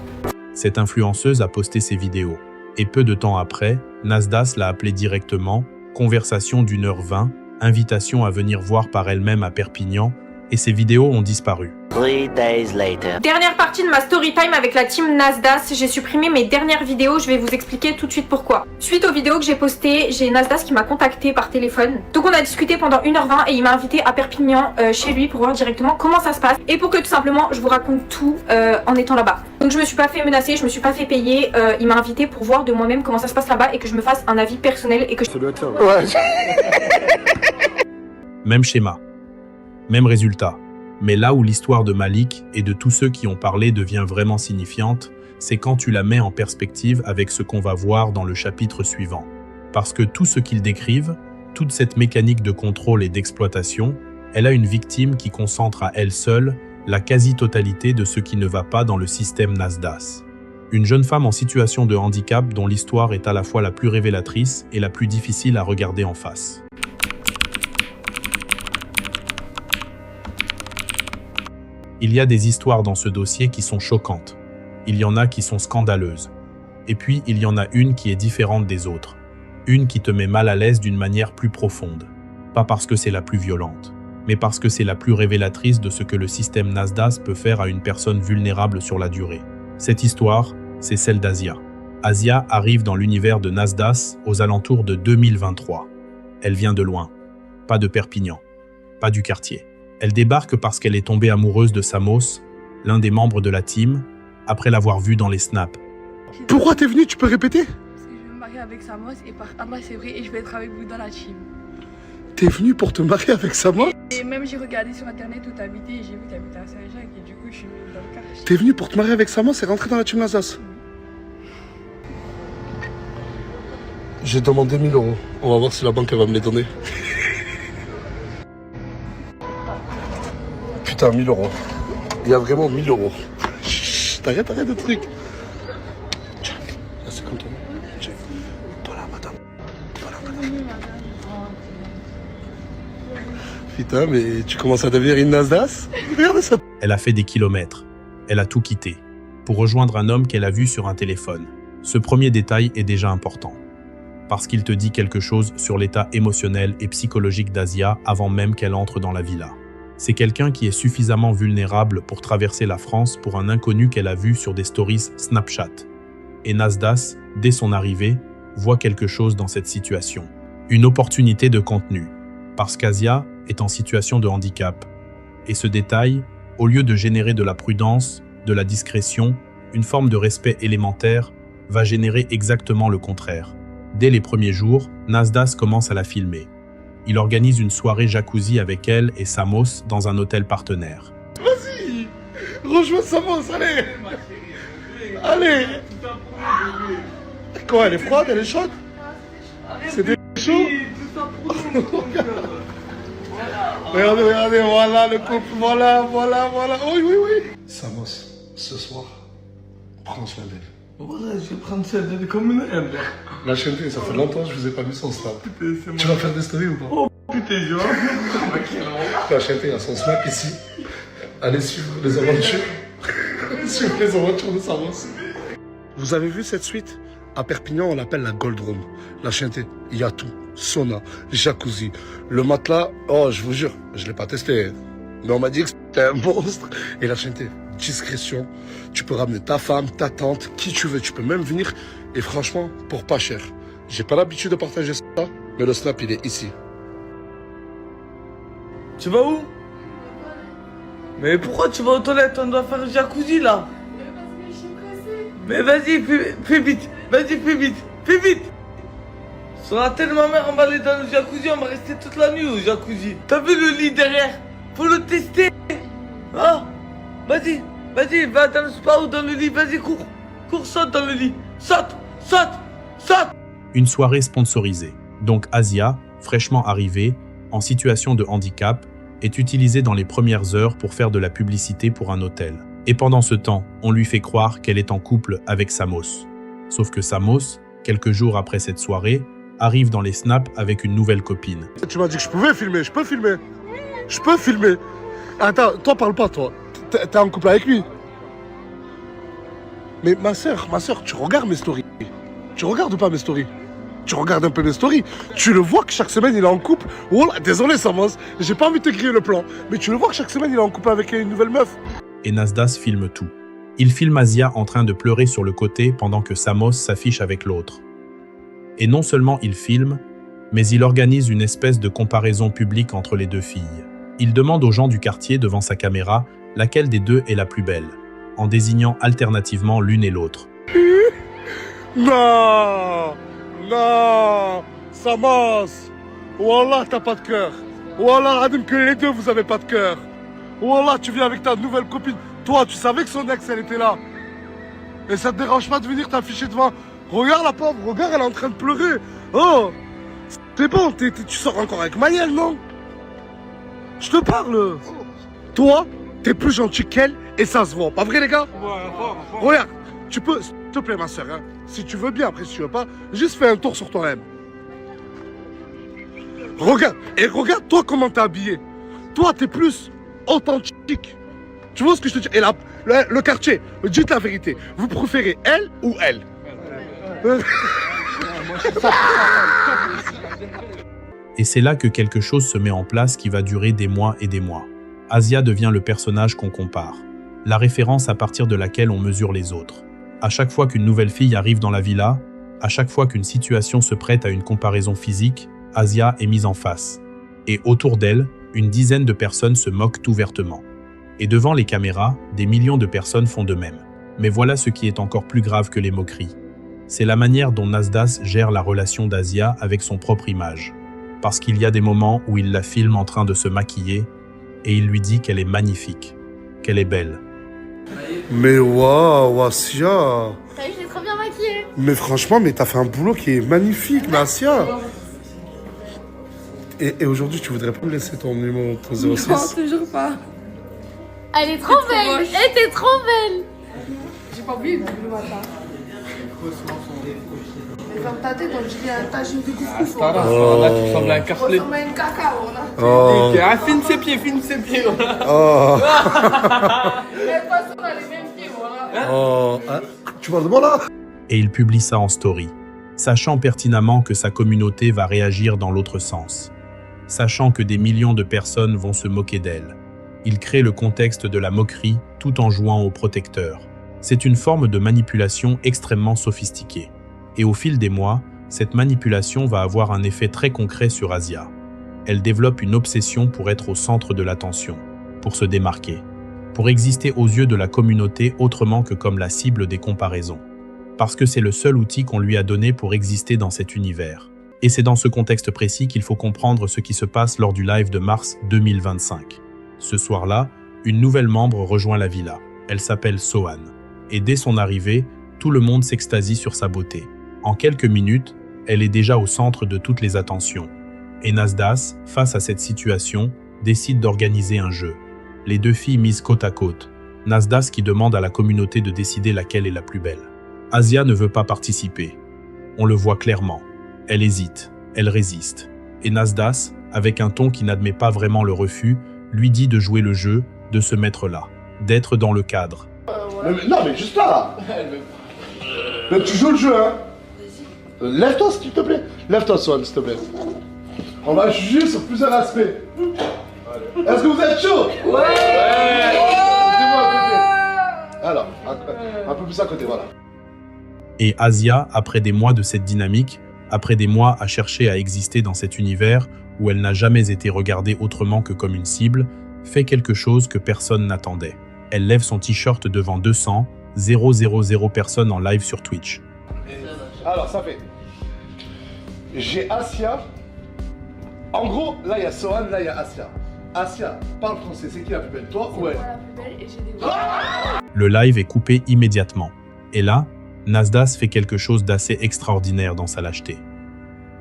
H: Cette influenceuse a posté ses vidéos. Et peu de temps après, Nasdas l'a appelée directement, conversation d'1h20, invitation à venir voir par elle-même à Perpignan, et ses vidéos ont disparu.
U: 3 days later. Dernière partie de ma story time avec la team Nasdas. J'ai supprimé mes dernières vidéos, je vais vous expliquer tout de suite pourquoi. Suite aux vidéos que j'ai postées, j'ai Nasdas qui m'a contacté par téléphone. Donc on a discuté pendant 1h20 et il m'a invité à Perpignan chez lui pour voir directement comment ça se passe et pour que tout simplement je vous raconte tout en étant là-bas. Donc je me suis pas fait menacer, je me suis pas fait payer, il m'a invité pour voir de moi-même comment ça se passe là-bas et que je me fasse un avis personnel et que je...
B: Ouais.
H: Même schéma, même résultat. Mais là où l'histoire de Malik et de tous ceux qui ont parlé devient vraiment signifiante, c'est quand tu la mets en perspective avec ce qu'on va voir dans le chapitre suivant. Parce que tout ce qu'ils décrivent, toute cette mécanique de contrôle et d'exploitation, elle a une victime qui concentre à elle seule la quasi-totalité de ce qui ne va pas dans le système Nasdas. Une jeune femme en situation de handicap dont l'histoire est à la fois la plus révélatrice et la plus difficile à regarder en face. Il y a des histoires dans ce dossier qui sont choquantes. Il y en a qui sont scandaleuses. Et puis, il y en a une qui est différente des autres. Une qui te met mal à l'aise d'une manière plus profonde. Pas parce que c'est la plus violente, mais parce que c'est la plus révélatrice de ce que le système Nasdas peut faire à une personne vulnérable sur la durée. Cette histoire, c'est celle d'Asia. Asia arrive dans l'univers de Nasdas aux alentours de 2023. Elle vient de loin. Pas de Perpignan. Pas du quartier. Elle débarque parce qu'elle est tombée amoureuse de Samos, l'un des membres de la team, après l'avoir vu dans les snaps.
B: Pourquoi t'es venu? Tu peux répéter?
R: Parce que je vais me marier avec Samos et par Allah c'est vrai et je vais être avec vous dans la team.
B: T'es venu pour te marier avec Samos?
R: Et même j'ai regardé sur internet où t'habitais et j'ai vu que t'habitais à Saint-Jacques et du coup je suis venue dans le quartier.
B: T'es venu pour te marier avec Samos et rentrer dans la team Nasdas? J'ai demandé 1000 €. On va voir si la banque elle va me les donner. Putain, 1000 €. Il y a vraiment 1000 €. Chut, arrête de trucs. Tiens, là c'est comme toi. Tiens. Voilà, madame. Voilà, madame. Putain, mais tu commences à devenir une Nasdas? Regarde ça.
H: Elle a fait des kilomètres. Elle a tout quitté. Pour rejoindre un homme qu'elle a vu sur un téléphone. Ce premier détail est déjà important. Parce qu'il te dit quelque chose sur l'état émotionnel et psychologique d'Asia avant même qu'elle entre dans la villa. C'est quelqu'un qui est suffisamment vulnérable pour traverser la France pour un inconnu qu'elle a vu sur des stories Snapchat. Et Nasdas, dès son arrivée, voit quelque chose dans cette situation. Une opportunité de contenu. Parce qu'Asia est en situation de handicap. Et ce détail, au lieu de générer de la prudence, de la discrétion, une forme de respect élémentaire, va générer exactement le contraire. Dès les premiers jours, Nasdas commence à la filmer. Il organise une soirée jacuzzi avec elle et Samos dans un hôtel partenaire.
B: Vas-y, rejoins Samos, allez. Allez. Quoi, elle est froide, elle est chaude? C'est des chaud. Regardez, voilà le couple, voilà. Oui. Samos, ce soir, prends soin d'elle.
F: Voilà, je vais prendre soin d'elle comme une reine.
B: La chanteuse, ça fait longtemps que je vous ai pas vu son snap. Tu vas faire des stories ou pas?
F: Oh putain, je
B: La chanteuse a son snap ici. Allez suivre les aventures. Suivre les aventures de Samos. Vous avez vu cette suite? À Perpignan, on l'appelle la Gold Room. La chanteuse, il y a tout. Sauna, jacuzzi, le matelas. Oh, je vous jure, je l'ai pas testé. Mais on m'a dit que c'était un monstre. Et la chanteuse, discrétion. Tu peux ramener ta femme, ta tante, qui tu veux. Tu peux même venir. Et franchement, pour pas cher. J'ai pas l'habitude de partager ça, mais le snap, il est ici.
F: Tu vas où? Mais pourquoi tu vas aux toilettes? On doit faire un jacuzzi là. Mais vas-y, fais vite. Vas-y, fais vite. Sur la tête de ma mère, on va aller dans le jacuzzi, on va rester toute la nuit au jacuzzi. T'as vu le lit derrière? Faut le tester. Ah, vas-y, va dans le spa ou dans le lit, vas-y, cours, saute dans le lit. Saute.
H: Une soirée sponsorisée. Donc Asia, fraîchement arrivée, en situation de handicap, est utilisée dans les premières heures pour faire de la publicité pour un hôtel. Et pendant ce temps, on lui fait croire qu'elle est en couple avec Samos. Sauf que Samos, quelques jours après cette soirée, arrive dans les snaps avec une nouvelle copine.
B: Tu m'as dit que je pouvais filmer, je peux filmer. Attends, toi parle pas toi. T'es en couple avec lui? Mais ma soeur, tu regardes mes stories. Tu regardes ou pas mes stories? Tu regardes un peu mes stories. Tu le vois que chaque semaine il est en couple. Voilà, désolé Samos, j'ai pas envie de te griller le plan. Mais tu le vois que chaque semaine il est en couple avec une nouvelle meuf.
H: Et Nasdas filme tout. Il filme Asia en train de pleurer sur le côté pendant que Samos s'affiche avec l'autre. Et non seulement il filme, mais il organise une espèce de comparaison publique entre les deux filles. Il demande aux gens du quartier devant sa caméra laquelle des deux est la plus belle, en désignant alternativement l'une et l'autre.
B: Non, Samos, Wallah, t'as pas de cœur. Wallah, Adim, que les deux, vous avez pas de cœur. Wallah, tu viens avec ta nouvelle copine. Toi, tu savais que son ex, elle était là. Et ça te dérange pas de venir t'afficher devant. Regarde la pauvre, regarde, elle est en train de pleurer. Oh, c'est bon, tu sors encore avec Mayel, non? Je te parle. Toi, t'es plus gentil qu'elle et ça se voit. Pas vrai, les gars? Regarde, tu peux, s'il te plaît, ma soeur, hein, si tu veux bien, après, si tu veux pas, juste fais un tour sur toi-même. Regarde, et regarde, toi, comment t'es habillé. Toi, t'es plus authentique. Tu vois ce que je te dis? Et là, le quartier, dites la vérité. Vous préférez elle ou elle?
H: Et c'est là que quelque chose se met en place qui va durer des mois et des mois. Asia devient le personnage qu'on compare, la référence à partir de laquelle on mesure les autres. À chaque fois qu'une nouvelle fille arrive dans la villa, à chaque fois qu'une situation se prête à une comparaison physique, Asia est mise en face. Et autour d'elle, une dizaine de personnes se moquent ouvertement. Et devant les caméras, des millions de personnes font de même. Mais voilà ce qui est encore plus grave que les moqueries. C'est la manière dont Nasdas gère la relation d'Asia avec son propre image. Parce qu'il y a des moments où il la filme en train de se maquiller et il lui dit qu'elle est magnifique, qu'elle est belle.
B: Mais waouh, Asia.
U: T'as vu, je l'ai trop bien maquillée.
B: Mais franchement, mais t'as fait un boulot qui est magnifique, Asia. Et aujourd'hui, tu voudrais pas me laisser ton numéro, ton 06?
U: Non, toujours pas. Elle est trop belle. Elle était trop belle.
R: J'ai pas oublié le matin. Mais ferme ta tête, on dirait un tagine de couscous.
F: Là, tu ressembles à un cartelet.
R: On ressemble à une cacao, là.
B: Oh.
F: Filme ses pieds, voilà.
B: Oh.
R: Mais pas on a les mêmes pieds, voilà.
B: Oh. Hein? Tu vois de moi là?
H: Et il publie ça en story, sachant pertinemment que sa communauté va réagir dans l'autre sens. Sachant que des millions de personnes vont se moquer d'elle. Il crée le contexte de la moquerie tout en jouant au protecteur. C'est une forme de manipulation extrêmement sophistiquée. Et au fil des mois, cette manipulation va avoir un effet très concret sur Asia. Elle développe une obsession pour être au centre de l'attention, pour se démarquer, pour exister aux yeux de la communauté autrement que comme la cible des comparaisons. Parce que c'est le seul outil qu'on lui a donné pour exister dans cet univers. Et c'est dans ce contexte précis qu'il faut comprendre ce qui se passe lors du live de mars 2025. Ce soir-là, une nouvelle membre rejoint la villa. Elle s'appelle Sohan. Et dès son arrivée, tout le monde s'extasie sur sa beauté. En quelques minutes, elle est déjà au centre de toutes les attentions. Et Nasdas, face à cette situation, décide d'organiser un jeu. Les deux filles mises côte à côte. Nasdas qui demande à la communauté de décider laquelle est la plus belle. Asia ne veut pas participer. On le voit clairement. Elle hésite, elle résiste. Et Nasdas, avec un ton qui n'admet pas vraiment le refus, lui dit de jouer le jeu, de se mettre là, d'être dans le cadre.
B: Non mais juste là. Mais tu joues le jeu, hein. Lève-toi s'il te plaît. Lève-toi, Swan, s'il te plaît. On va juger sur plusieurs aspects. Est-ce que vous êtes chaud? Ouais. Alors, un peu plus à côté, voilà.
H: Et Asia, après des mois de cette dynamique, après des mois à chercher à exister dans cet univers où elle n'a jamais été regardée autrement que comme une cible, fait quelque chose que personne n'attendait. Elle lève son t-shirt devant 200 000 personnes en live sur Twitch.
B: Alors, ça fait... J'ai Asia. En gros, là, il y a Sohan, là, il y a Asia. Asia, parle français. C'est qui la plus belle, toi ou elle?
H: Le live est coupé immédiatement. Et là, Nasdas fait quelque chose d'assez extraordinaire dans sa lâcheté.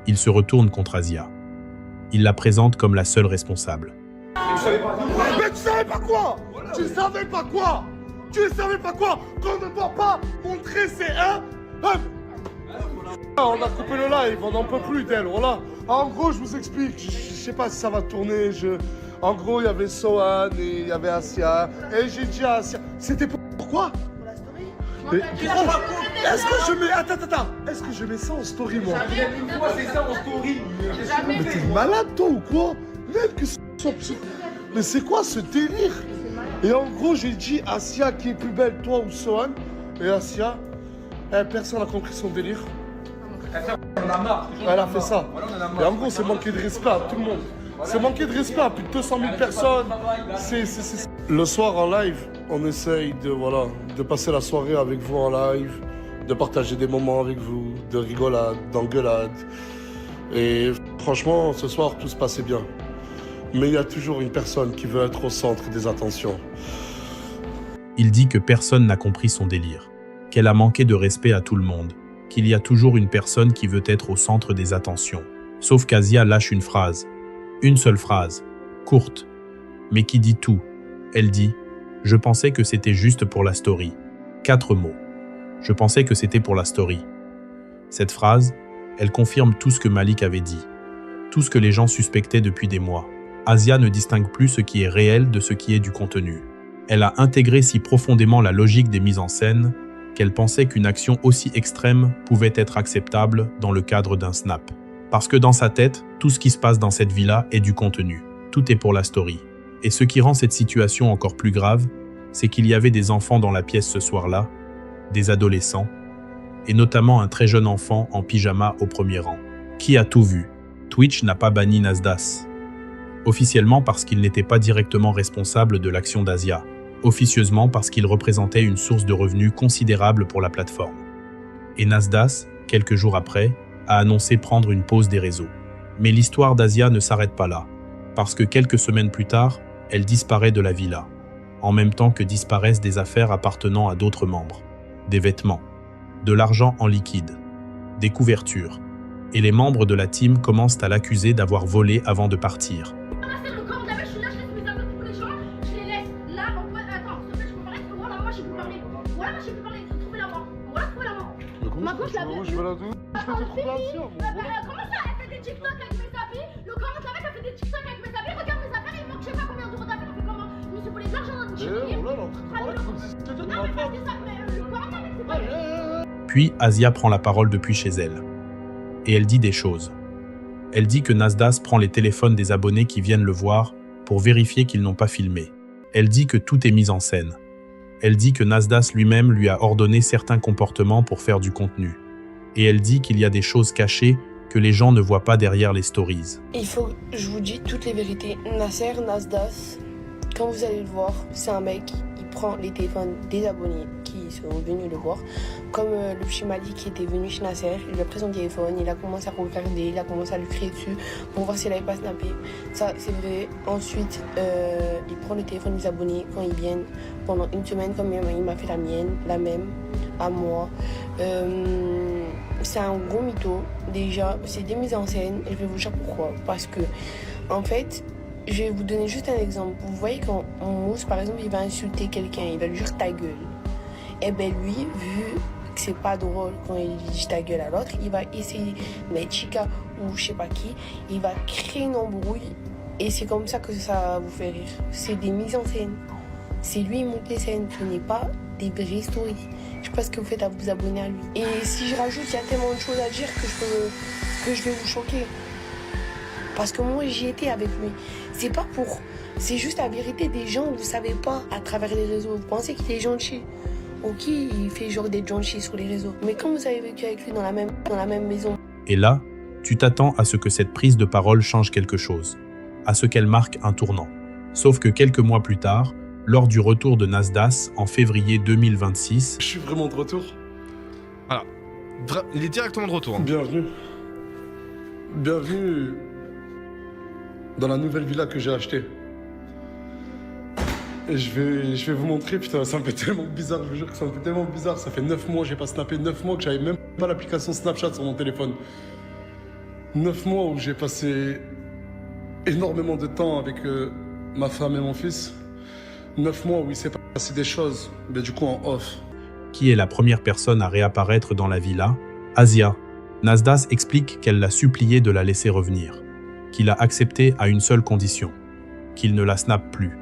H: Il se retourne contre Asia. Il la présente comme la seule responsable.
B: Mais tu savais pas quoi? Tu savais pas quoi? Tu savais pas quoi? Qu'on ne doit pas montrer ses on a coupé le live, on n'en peut plus d'elle, voilà. En gros, je vous explique, je sais pas si ça va tourner, En gros, il y avait Sohan et il y avait Asia. Et j'ai dit à Asia, c'était pourquoi? Est-ce que je mets... Attends. Est-ce que je mets ça en story, moi?
F: Une fois, c'est ça en story.
B: Mais t'es malade, toi, ou quoi? Même que ça... Mais c'est quoi ce délire? Et en gros, j'ai dit Asia qui est plus belle, toi ou Sohan. Et Asia, personne n'a compris son délire.
F: On a marre.
B: Elle a fait ça. Et en gros, c'est manquer de respect à tout le monde. C'est manquer de respect à plus de 200 000 personnes. Le soir en live, on essaye de passer la soirée avec vous en live, de partager des moments avec vous, de rigolade, d'engueulade. Et franchement, ce soir, tout se passait bien. Mais il y a toujours une personne qui veut être au centre des attentions.
H: Il dit que personne n'a compris son délire, qu'elle a manqué de respect à tout le monde, qu'il y a toujours une personne qui veut être au centre des attentions. Sauf qu'Asia lâche une phrase. Une seule phrase, courte, mais qui dit tout. Elle dit « Je pensais que c'était juste pour la story ». 4 mots. Je pensais que c'était pour la story. Cette phrase, elle confirme tout ce que Malik avait dit, tout ce que les gens suspectaient depuis des mois. Asia ne distingue plus ce qui est réel de ce qui est du contenu. Elle a intégré si profondément la logique des mises en scène qu'elle pensait qu'une action aussi extrême pouvait être acceptable dans le cadre d'un snap. Parce que dans sa tête, tout ce qui se passe dans cette vie-là est du contenu. Tout est pour la story. Et ce qui rend cette situation encore plus grave, c'est qu'il y avait des enfants dans la pièce ce soir-là, des adolescents, et notamment un très jeune enfant en pyjama au premier rang. Qui a tout vu? Twitch n'a pas banni Nasdas. Officiellement parce qu'il n'était pas directement responsable de l'action d'Asia. Officieusement parce qu'il représentait une source de revenus considérable pour la plateforme. Et Nasdas, quelques jours après, a annoncé prendre une pause des réseaux. Mais l'histoire d'Asia ne s'arrête pas là, parce que quelques semaines plus tard, elle disparaît de la villa, en même temps que disparaissent des affaires appartenant à d'autres membres, des vêtements, de l'argent en liquide, des couvertures, et les membres de la team commencent à l'accuser d'avoir volé avant de partir.
B: Je veux la douche, je vais te trouver un sien.
U: Comment ça? Elle fait des TikTok avec mes habits. Le comment la mec a fait des TikTok avec mes habits. Regarde mes affaires, il manque je sais pas combien d'euros d'affaires. On fait comment? Mais c'est pour les argent dans une
H: Puis Asia prend la parole depuis chez elle. Et elle dit des choses. Elle dit que Nasdas prend les téléphones des abonnés qui viennent le voir pour vérifier qu'ils n'ont pas filmé. Elle dit que tout est mis en scène. Elle dit que Nasdas lui-même lui a ordonné certains comportements pour faire du contenu. Et elle dit qu'il y a des choses cachées que les gens ne voient pas derrière les stories.
R: Il faut, je vous dis toutes les vérités. Nasser Nasdas, quand vous allez le voir, c'est un mec, il prend les téléphones des abonnés qui sont venus le voir. Comme le petit Malik qui était venu chez Nasser, il lui a pris son téléphone, il a commencé à regarder, il a commencé à lui crier dessus pour voir s'il n'avait pas snappé. Ça, c'est vrai. Ensuite, il prend le téléphone des abonnés quand ils viennent pendant une semaine, comme il m'a fait la mienne, la même, à moi. C'est un gros mytho. Déjà, c'est des mises en scène et je vais vous dire pourquoi. Parce que, en fait, je vais vous donner juste un exemple. Vous voyez quand Mousse, par exemple, il va insulter quelqu'un, il va lui dire ta gueule. Et bien lui, vu que c'est pas drôle quand il dit ta gueule à l'autre, il va essayer de mettre Chica ou je sais pas qui, il va créer une embrouille et c'est comme ça que ça vous fait rire. C'est des mises en scène. C'est lui, il monte les scènes, ce n'est pas des vraies stories. Je sais pas ce que vous faites à vous abonner à lui. Et si je rajoute, il y a tellement de choses à dire que je vais vous choquer. Parce que moi, j'y étais avec lui. C'est pas pour... C'est juste la vérité des gens, vous savez pas, à travers les réseaux. Vous pensez qu'il est gentil. Ok, il fait genre des gentils sur les réseaux. Mais quand vous avez vécu avec lui dans la même maison...
H: Et là, tu t'attends à ce que cette prise de parole change quelque chose. À ce qu'elle marque un tournant. Sauf que quelques mois plus tard, lors du retour de Nasdas en février 2026...
B: Je suis vraiment de retour.
L: Voilà. Il est directement de retour. Hein.
B: Bienvenue. Bienvenue dans la nouvelle villa que j'ai achetée. Et je vais vous montrer, putain, ça me fait tellement bizarre, je vous jure que ça me fait tellement bizarre. Ça fait 9 mois, j'ai pas snappé, 9 mois que j'avais même pas l'application Snapchat sur mon téléphone. 9 mois où j'ai passé énormément de temps avec ma femme et mon fils. 9 mois où il s'est passé des choses, mais du coup en off.
H: Qui est la première personne à réapparaître dans la villa? Asia. Nasdas explique qu'elle l'a supplié de la laisser revenir, qu'il a accepté à une seule condition, qu'il ne la snappe plus,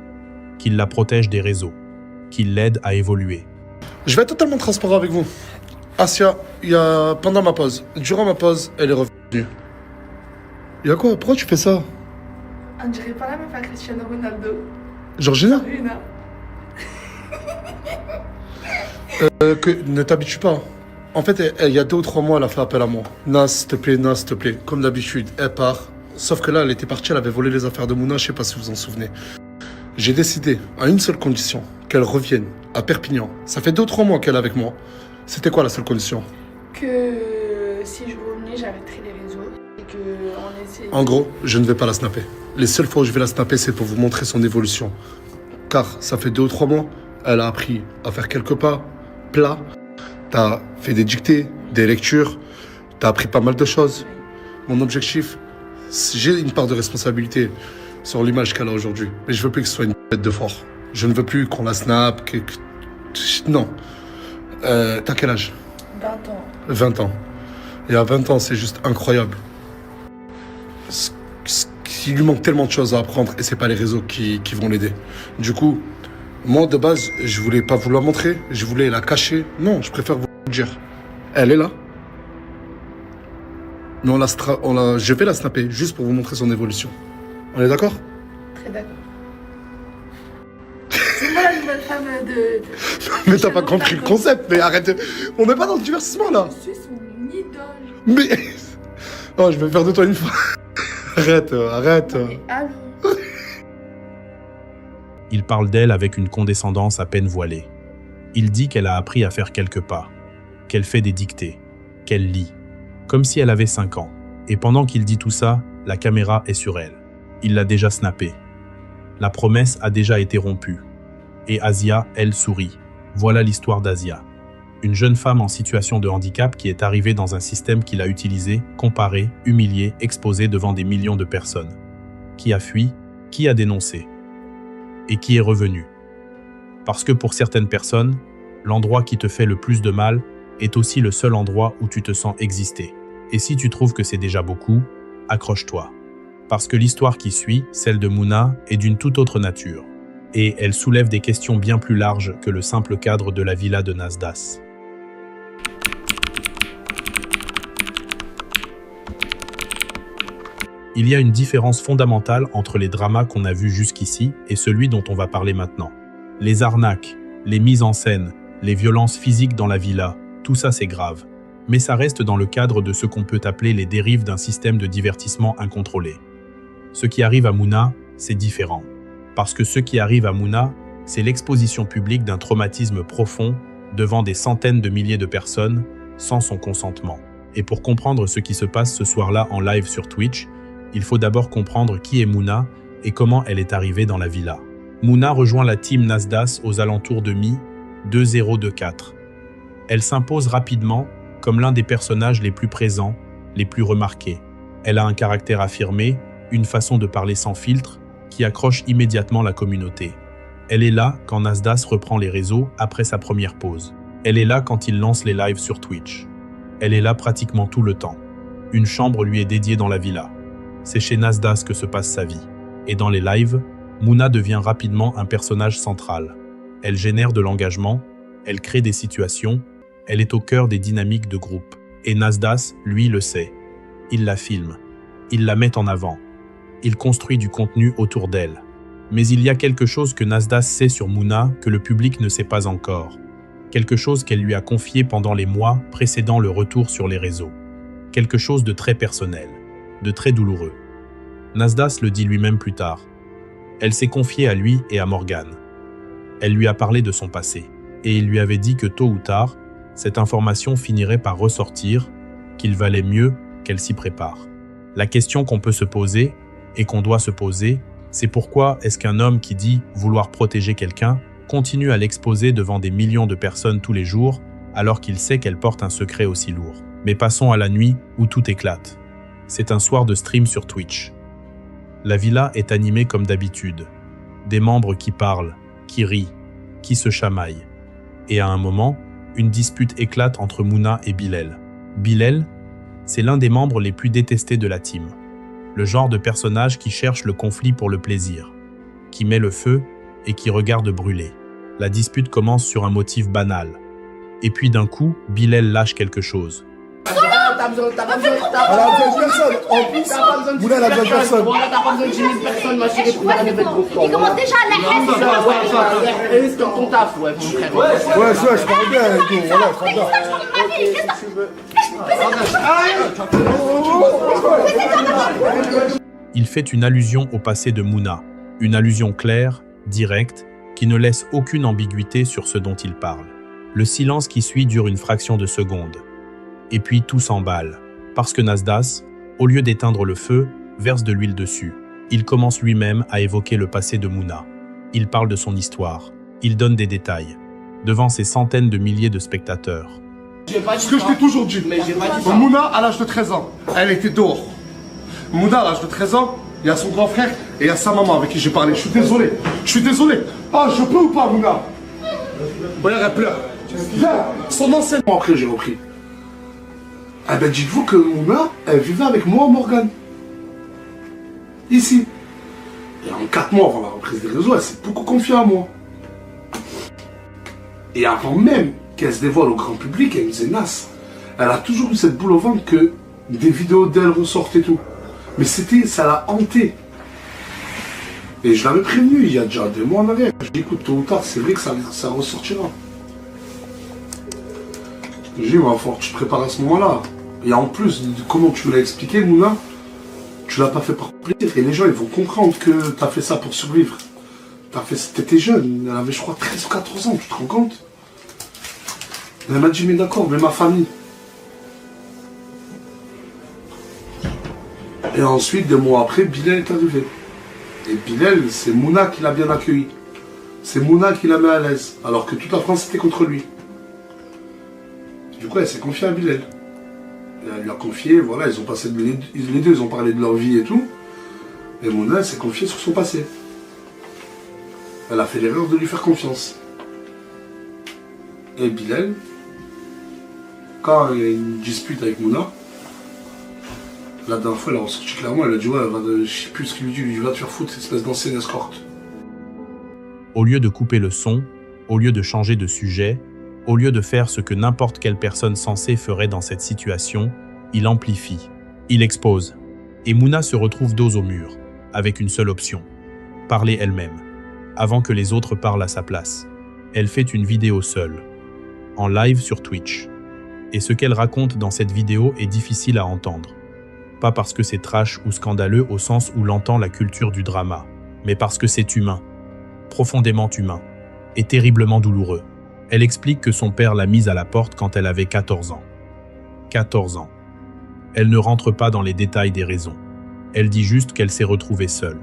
H: qu'il la protège des réseaux, qu'il l'aide à évoluer.
B: Je vais être totalement transparent avec vous. Asia, pendant ma pause, durant ma pause, elle est revenue. Il y a quoi? Pourquoi tu fais ça?
R: On dirait pas la même à Cristiano Ronaldo.
B: Georgina?
R: Georgina.
B: Ne t'habitue pas. En fait, il y a 2 ou 3 mois, elle a fait appel à moi. Nas, s'il te plaît, Nas, s'il te plaît. Comme d'habitude, elle part. Sauf que là, elle était partie, elle avait volé les affaires de Mouna, je sais pas si vous vous en souvenez. J'ai décidé, à une seule condition, qu'elle revienne à Perpignan. Ça fait 2 ou 3 mois qu'elle est avec moi. C'était quoi la seule condition?
R: Que si je revenais, j'arrêterais les réseaux et que on essaie.
B: En gros, je ne vais pas la snapper. Les seules fois où je vais la snapper, c'est pour vous montrer son évolution. Car ça fait 2 ou 3 mois, elle a appris à faire quelques pas, plats. T'as fait des dictées, des lectures, t'as appris pas mal de choses. Mon objectif, j'ai une part de responsabilité sur l'image qu'elle a aujourd'hui. Mais je veux plus que ce soit une bête de fort. Je ne veux plus qu'on la snap, non. T'as quel âge?
R: 20 ans.
B: 20 ans. Et à 20 ans, c'est juste incroyable. Il lui manque tellement de choses à apprendre et c'est pas les réseaux qui vont l'aider. Du coup, moi, de base, je voulais pas vous la montrer, je voulais la cacher. Non, je préfère vous le dire. Elle est là. Mais je vais la snapper juste pour vous montrer son évolution. On est d'accord?
R: Très d'accord. C'est moi la nouvelle femme de...
B: Mais t'as pas compris le concept, mais arrête. On n'est pas dans le divertissement, là.
R: Je suis son idole.
B: Mais... Oh, je vais faire de toi une fois. Arrête.
R: Mais allô.
H: Il parle d'elle avec une condescendance à peine voilée. Il dit qu'elle a appris à faire quelques pas, qu'elle fait des dictées, qu'elle lit, comme si elle avait 5 ans. Et pendant qu'il dit tout ça, la caméra est sur elle. Il l'a déjà snappée. La promesse a déjà été rompue. Et Asia, elle, sourit. Voilà l'histoire d'Asia. Une jeune femme en situation de handicap qui est arrivée dans un système qu'il a utilisé, comparé, humilié, exposé devant des millions de personnes. Qui a fui, qui a dénoncé. Et qui est revenu. Parce que pour certaines personnes, l'endroit qui te fait le plus de mal est aussi le seul endroit où tu te sens exister. Et si tu trouves que c'est déjà beaucoup, accroche-toi. Parce que l'histoire qui suit, celle de Mouna, est d'une toute autre nature. Et elle soulève des questions bien plus larges que le simple cadre de la villa de Nas Das. Il y a une différence fondamentale entre les dramas qu'on a vus jusqu'ici et celui dont on va parler maintenant. Les arnaques, les mises en scène, les violences physiques dans la villa, tout ça c'est grave. Mais ça reste dans le cadre de ce qu'on peut appeler les dérives d'un système de divertissement incontrôlé. Ce qui arrive à Mouna, c'est différent. Parce que ce qui arrive à Mouna, c'est l'exposition publique d'un traumatisme profond devant des centaines de milliers de personnes sans son consentement. Et pour comprendre ce qui se passe ce soir-là en live sur Twitch, il faut d'abord comprendre qui est Mouna et comment elle est arrivée dans la villa. Mouna rejoint la team Nas Das aux alentours de mi-2024. Elle s'impose rapidement comme l'un des personnages les plus présents, les plus remarqués. Elle a un caractère affirmé, une façon de parler sans filtre, qui accroche immédiatement la communauté. Elle est là quand Nas Das reprend les réseaux après sa première pause. Elle est là quand il lance les lives sur Twitch. Elle est là pratiquement tout le temps. Une chambre lui est dédiée dans la villa. C'est chez Nas Das que se passe sa vie. Et dans les lives, Mouna devient rapidement un personnage central. Elle génère de l'engagement, elle crée des situations, elle est au cœur des dynamiques de groupe. Et Nas Das, lui, le sait. Il la filme. Il la met en avant. Il construit du contenu autour d'elle. Mais il y a quelque chose que Nas Das sait sur Mouna que le public ne sait pas encore. Quelque chose qu'elle lui a confié pendant les mois précédant le retour sur les réseaux. Quelque chose de très personnel, de très douloureux. Nas Das le dit lui-même plus tard. Elle s'est confiée à lui et à Morgane. Elle lui a parlé de son passé. Et il lui avait dit que tôt ou tard, cette information finirait par ressortir, qu'il valait mieux qu'elle s'y prépare. La question qu'on peut se poser, et qu'on doit se poser, c'est pourquoi est-ce qu'un homme qui dit vouloir protéger quelqu'un continue à l'exposer devant des millions de personnes tous les jours, alors qu'il sait qu'elle porte un secret aussi lourd. Mais passons à la nuit où tout éclate. C'est un soir de stream sur Twitch. La villa est animée comme d'habitude. Des membres qui parlent, qui rient, qui se chamaillent. Et à un moment, une dispute éclate entre Mouna et Bilal. Bilal, c'est l'un des membres les plus détestés de la team. Le genre de personnage qui cherche le conflit pour le plaisir, qui met le feu et qui regarde brûler. La dispute commence sur un motif banal, Et puis d'un coup, Bilal lâche quelque chose.
B: Elle a besoin de personne. En plus, Mouna, elle a besoin de personne.
A: Voilà, t'as pas besoin de 10 000 personnes, ma chérie, pour aller mettre gros. Il commence déjà à la haine. C'est comme ton taf, ouais, mon frère.
B: Ouais, je parle bien avec nous. Voilà, je parle bien.
H: Il fait une allusion au passé de Mouna. Une allusion claire, directe, qui ne laisse aucune ambiguïté sur ce dont il parle. Le silence qui suit dure une fraction de seconde. Et puis tout s'emballe, parce que Nasdas, au lieu d'éteindre le feu, verse de l'huile dessus. Il commence lui-même à évoquer le passé de Mouna. Il parle de son histoire. Il donne des détails, devant ces centaines de milliers de spectateurs.
B: Ce que je t'ai toujours dit. Mouna, à l'âge de 13 ans, elle était dehors. Mouna, à l'âge de 13 ans, il y a son grand frère et il y a sa maman avec qui j'ai parlé. Je suis désolé. Ah, je peux ou pas, Mouna? Regarde, elle pleure. Son enseignement, après, j'ai repris. Eh ben, dites-vous que Mouna, elle vivait avec moi, Morgane. Ici. Et en 4 mois avant la reprise des réseaux, elle s'est beaucoup confiée à moi. Et avant même qu'elle se dévoile au grand public, elle me disait, Nas, elle a toujours eu cette boule au ventre que des vidéos d'elle ressortent et tout. Mais ça l'a hanté. Et je l'avais prévenu il y a déjà 2 mois en arrière. Je dis, écoute, tôt ou tard, c'est vrai que ça ressortira. Je dis, il va falloir que tu te prépares à ce moment-là. Et en plus, comment tu me l'as expliqué, Mouna, tu l'as pas fait par plaisir. Et les gens, ils vont comprendre que tu as fait ça pour survivre. T'étais jeune, elle avait, je crois, 13 ou 14 ans, tu te rends compte? Elle m'a dit, mais d'accord, mais ma famille. Et ensuite, 2 mois après, Bilal est arrivé. Et Bilal, c'est Mouna qui l'a bien accueilli. C'est Mouna qui l'a mis à l'aise, alors que toute la France était contre lui. Du coup, elle s'est confiée à Bilal. Elle lui a confié, voilà, ils ont passé, les deux, ils ont parlé de leur vie et tout. Et Mouna, elle s'est confiée sur son passé. Elle a fait l'erreur de lui faire confiance. Et Bilal, quand il y a une dispute avec Mouna, la dernière fois, elle a ressorti clairement, elle a dit, ouais, je sais plus ce qu'il lui dit, va te faire foutre, cette espèce d'ancienne escorte.
H: Au lieu de couper le son, au lieu de changer de sujet, au lieu de faire ce que n'importe quelle personne sensée ferait dans cette situation, il amplifie, il expose. Et Mouna se retrouve dos au mur, avec une seule option, parler elle-même, avant que les autres parlent à sa place. Elle fait une vidéo seule, en live sur Twitch. Et ce qu'elle raconte dans cette vidéo est difficile à entendre. Pas parce que c'est trash ou scandaleux au sens où l'entend la culture du drama, mais parce que c'est humain, profondément humain, et terriblement douloureux. Elle explique que son père l'a mise à la porte quand elle avait 14 ans. 14 ans. Elle ne rentre pas dans les détails des raisons. Elle dit juste qu'elle s'est retrouvée seule.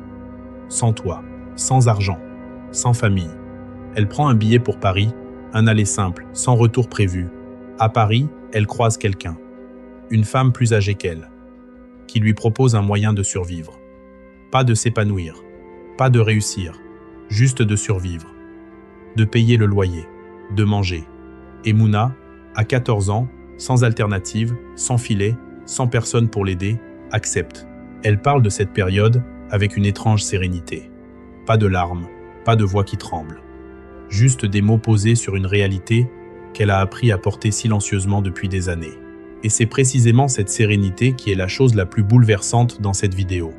H: Sans toit, sans argent, sans famille. Elle prend un billet pour Paris, un aller simple, sans retour prévu. À Paris, elle croise quelqu'un. Une femme plus âgée qu'elle, qui lui propose un moyen de survivre. Pas de s'épanouir, pas de réussir, juste de survivre. De payer le loyer, de manger. Et Mouna, à 14 ans, sans alternative, sans filet, sans personne pour l'aider, accepte. Elle parle de cette période avec une étrange sérénité. Pas de larmes, pas de voix qui tremble. Juste des mots posés sur une réalité qu'elle a appris à porter silencieusement depuis des années. Et c'est précisément cette sérénité qui est la chose la plus bouleversante dans cette vidéo.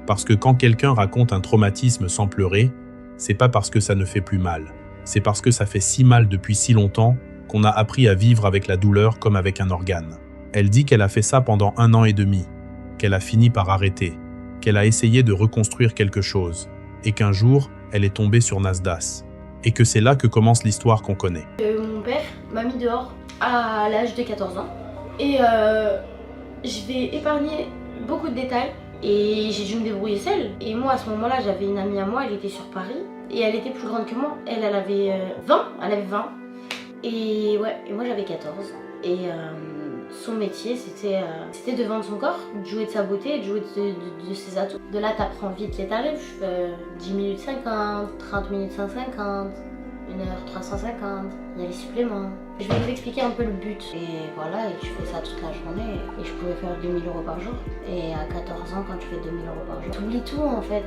H: Parce que quand quelqu'un raconte un traumatisme sans pleurer, c'est pas parce que ça ne fait plus mal. C'est parce que ça fait si mal depuis si longtemps qu'on a appris à vivre avec la douleur comme avec un organe. Elle dit qu'elle a fait ça pendant 1 an et demi, qu'elle a fini par arrêter, qu'elle a essayé de reconstruire quelque chose, et qu'un jour, elle est tombée sur Nasdas. Et que c'est là que commence l'histoire qu'on connaît.
A: Mon père m'a mis dehors à l'âge de 14 ans. Et je vais épargner beaucoup de détails. Et j'ai dû me débrouiller seule. Et moi, à ce moment-là, j'avais une amie à moi, elle était sur Paris. Et elle était plus grande que moi. Elle avait 20. Elle avait 20. Et ouais, et moi j'avais 14. Et son métier, c'était de vendre son corps, de jouer de sa beauté, de jouer de ses atouts. De là, t'apprends vite les tarifs. 10 minutes 50, 30 minutes 150. 1 heure 350, il y a les suppléments. Je vais vous expliquer un peu le but. Et voilà, et tu fais ça toute la journée. Et je pouvais faire 2000 € par jour. Et à 14 ans, quand tu fais 2000 € par jour, tu oublies tout en fait.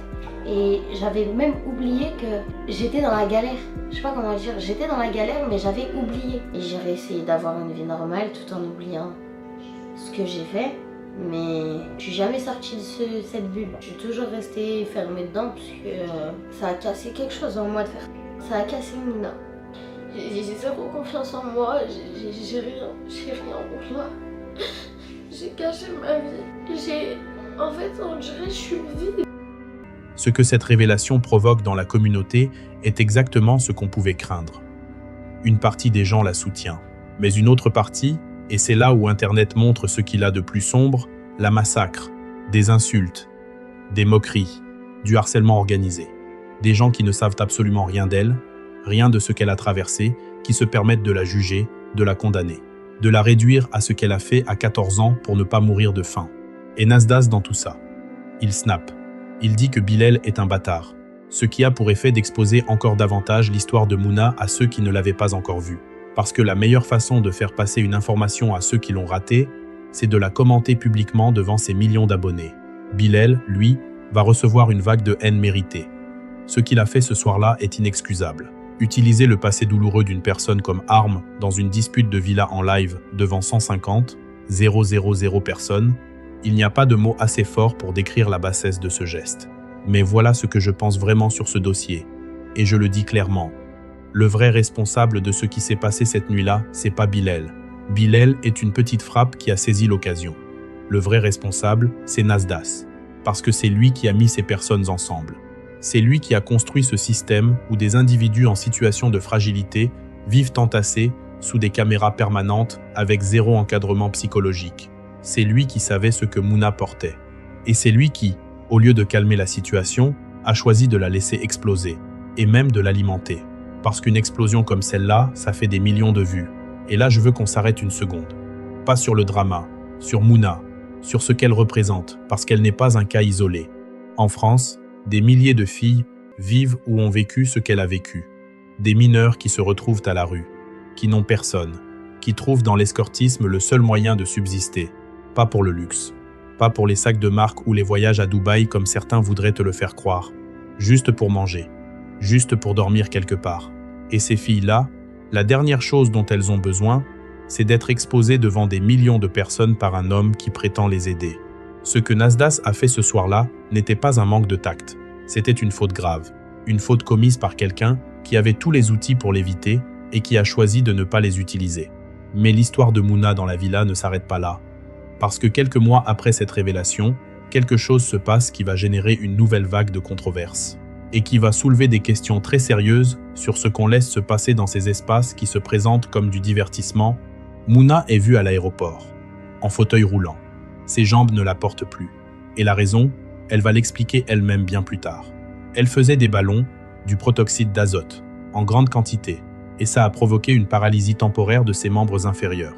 A: Et j'avais même oublié que j'étais dans la galère. Je sais pas comment dire, j'étais dans la galère, mais j'avais oublié. Et j'ai réessayé d'avoir une vie normale tout en oubliant ce que j'ai fait. Mais je suis jamais sortie de cette bulle. Je suis toujours restée fermée dedans parce que ça a cassé quelque chose en moi de faire. Ça a cassé Mouna. J'ai zéro confiance en moi, j'ai rien pour moi. J'ai caché ma vie. En fait, on dirait que je suis vide.
H: Ce que cette révélation provoque dans la communauté est exactement ce qu'on pouvait craindre. Une partie des gens la soutient, mais une autre partie, et c'est là où Internet montre ce qu'il a de plus sombre, la massacre, des insultes, des moqueries, du harcèlement organisé. Des gens qui ne savent absolument rien d'elle, rien de ce qu'elle a traversé, qui se permettent de la juger, de la condamner, de la réduire à ce qu'elle a fait à 14 ans pour ne pas mourir de faim. Et Nasdaq dans tout ça. Il snap. Il dit que Bilal est un bâtard, ce qui a pour effet d'exposer encore davantage l'histoire de Mouna à ceux qui ne l'avaient pas encore vue. Parce que la meilleure façon de faire passer une information à ceux qui l'ont ratée, c'est de la commenter publiquement devant ses millions d'abonnés. Bilal, lui, va recevoir une vague de haine méritée. Ce qu'il a fait ce soir-là est inexcusable. Utiliser le passé douloureux d'une personne comme arme dans une dispute de villa en live devant 150, 000 personnes, il n'y a pas de mots assez forts pour décrire la bassesse de ce geste. Mais voilà ce que je pense vraiment sur ce dossier. Et je le dis clairement. Le vrai responsable de ce qui s'est passé cette nuit-là, c'est pas Bilal. Bilal est une petite frappe qui a saisi l'occasion. Le vrai responsable, c'est Nasdaq. Parce que c'est lui qui a mis ces personnes ensemble. C'est lui qui a construit ce système où des individus en situation de fragilité vivent entassés sous des caméras permanentes avec zéro encadrement psychologique. C'est lui qui savait ce que Mouna portait. Et c'est lui qui, au lieu de calmer la situation, a choisi de la laisser exploser, et même de l'alimenter. Parce qu'une explosion comme celle-là, ça fait des millions de vues. Et là, je veux qu'on s'arrête une seconde. Pas sur le drama, sur Mouna, sur ce qu'elle représente, parce qu'elle n'est pas un cas isolé. En France, des milliers de filles vivent ou ont vécu ce qu'elle a vécu. Des mineurs qui se retrouvent à la rue, qui n'ont personne, qui trouvent dans l'escortisme le seul moyen de subsister. Pas pour le luxe, pas pour les sacs de marque ou les voyages à Dubaï comme certains voudraient te le faire croire. Juste pour manger, juste pour dormir quelque part. Et ces filles-là, la dernière chose dont elles ont besoin, c'est d'être exposées devant des millions de personnes par un homme qui prétend les aider. Ce que Nasdaq a fait ce soir-là n'était pas un manque de tact. C'était une faute grave. Une faute commise par quelqu'un qui avait tous les outils pour l'éviter et qui a choisi de ne pas les utiliser. Mais l'histoire de Mouna dans la villa ne s'arrête pas là. Parce que quelques mois après cette révélation, quelque chose se passe qui va générer une nouvelle vague de controverses. Et qui va soulever des questions très sérieuses sur ce qu'on laisse se passer dans ces espaces qui se présentent comme du divertissement. Mouna est vue à l'aéroport, en fauteuil roulant. Ses jambes ne la portent plus. Et la raison, elle va l'expliquer elle-même bien plus tard. Elle faisait des ballons, du protoxyde d'azote, en grande quantité, et ça a provoqué une paralysie temporaire de ses membres inférieurs.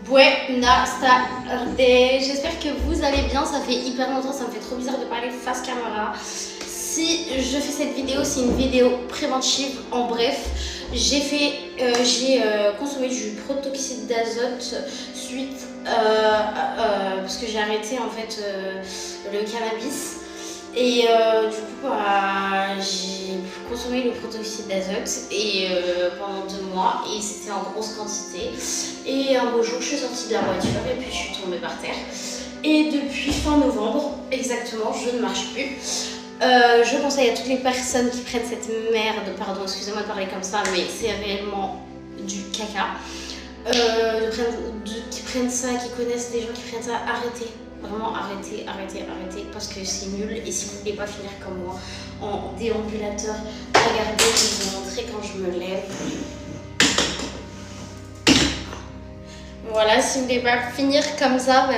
A: Buenas tardes, j'espère que vous allez bien, ça fait hyper longtemps, ça me fait trop bizarre de parler face caméra. Si je fais cette vidéo, c'est une vidéo préventive, en bref. J'ai consommé du protoxyde d'azote suite parce que j'ai arrêté en fait le cannabis. Et du coup, j'ai consommé le protoxyde d'azote pendant 2 mois et c'était en grosse quantité. Et un beau jour, je suis sortie de la voiture et puis je suis tombée par terre. Et depuis fin novembre, exactement, je ne marche plus. Je conseille à toutes les personnes qui prennent cette merde, pardon, excusez-moi de parler comme ça, mais c'est réellement du caca, qui prennent ça, qui connaissent des gens qui prennent ça, arrêtez. Vraiment arrêtez, parce que c'est nul. Et si vous ne voulez pas finir comme moi en déambulateur, regardez, je vais vous montrer quand je me lève. Voilà, si vous ne voulez pas finir comme ça,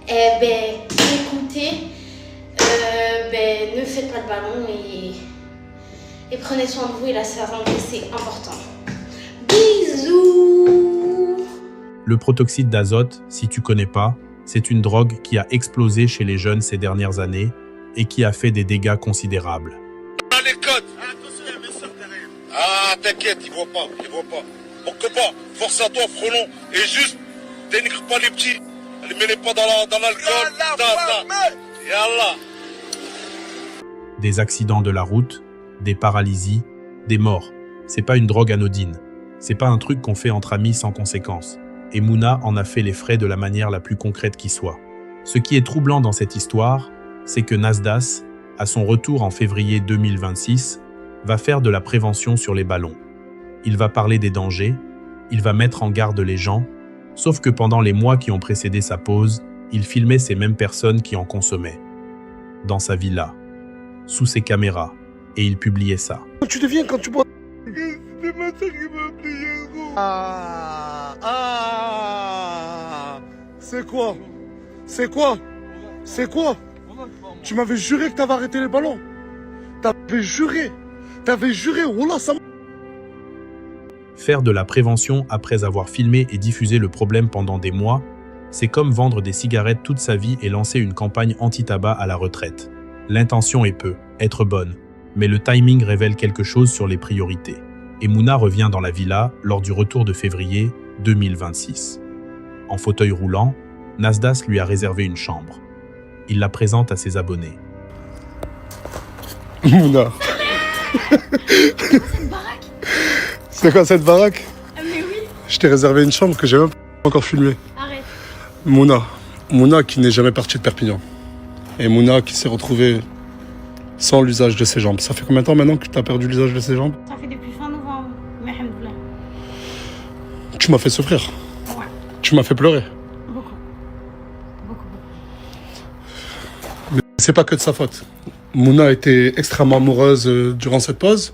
A: écoutez, ne faites pas de ballon et prenez soin de vous et la santé, c'est important. Bisous.
H: Le protoxyde d'azote, si tu connais pas, c'est une drogue qui a explosé chez les jeunes ces dernières années et qui a fait des dégâts considérables.
T: Dans les côtes. Attention, il y a mes soeurs derrière.
E: Ah, t'inquiète, ils voient pas. Manque pas, force à toi, frelon, et juste, dénigre pas les petits. Mets-les pas dans l'alcool. Yallah.
H: Des accidents de la route, des paralysies, des morts. C'est pas une drogue anodine. C'est pas un truc qu'on fait entre amis sans conséquence. Et Mouna en a fait les frais de la manière la plus concrète qui soit. Ce qui est troublant dans cette histoire, c'est que Nasdas, à son retour en février 2026, va faire de la prévention sur les ballons. Il va parler des dangers, il va mettre en garde les gens, sauf que pendant les mois qui ont précédé sa pause, il filmait ces mêmes personnes qui en consommaient. Dans sa villa, sous ses caméras, et il publiait ça.
B: Tu deviens quand tu bois.
E: C'est ma soeur qui m'a appelé, gros.
B: C'est quoi Tu m'avais juré que t'avais arrêté les ballons. T'avais juré, wallah, ça.
H: Faire de la prévention après avoir filmé et diffusé le problème pendant des mois, c'est comme vendre des cigarettes toute sa vie et lancer une campagne anti-tabac à la retraite. L'intention peut être bonne, mais le timing révèle quelque chose sur les priorités. Et Mouna revient dans la villa lors du retour de février 2026. En fauteuil roulant, Nasdas lui a réservé une chambre. Il la présente à ses abonnés.
B: Mouna. C'est quoi cette baraque?
A: Mais oui.
B: Je t'ai réservé une chambre que j'ai même pas encore filmée.
A: Arrête.
B: Mouna qui n'est jamais partie de Perpignan. Et Mouna qui s'est retrouvée sans l'usage de ses jambes. Ça fait combien de temps maintenant que tu as perdu l'usage de ses jambes?
A: Ça fait depuis fin novembre. Mais alhamdoulilah.
B: Tu m'as fait souffrir.
A: Ouais.
B: Tu m'as fait pleurer.
A: Beaucoup.
B: Mais c'est pas que de sa faute. Mouna était extrêmement amoureuse durant cette pause.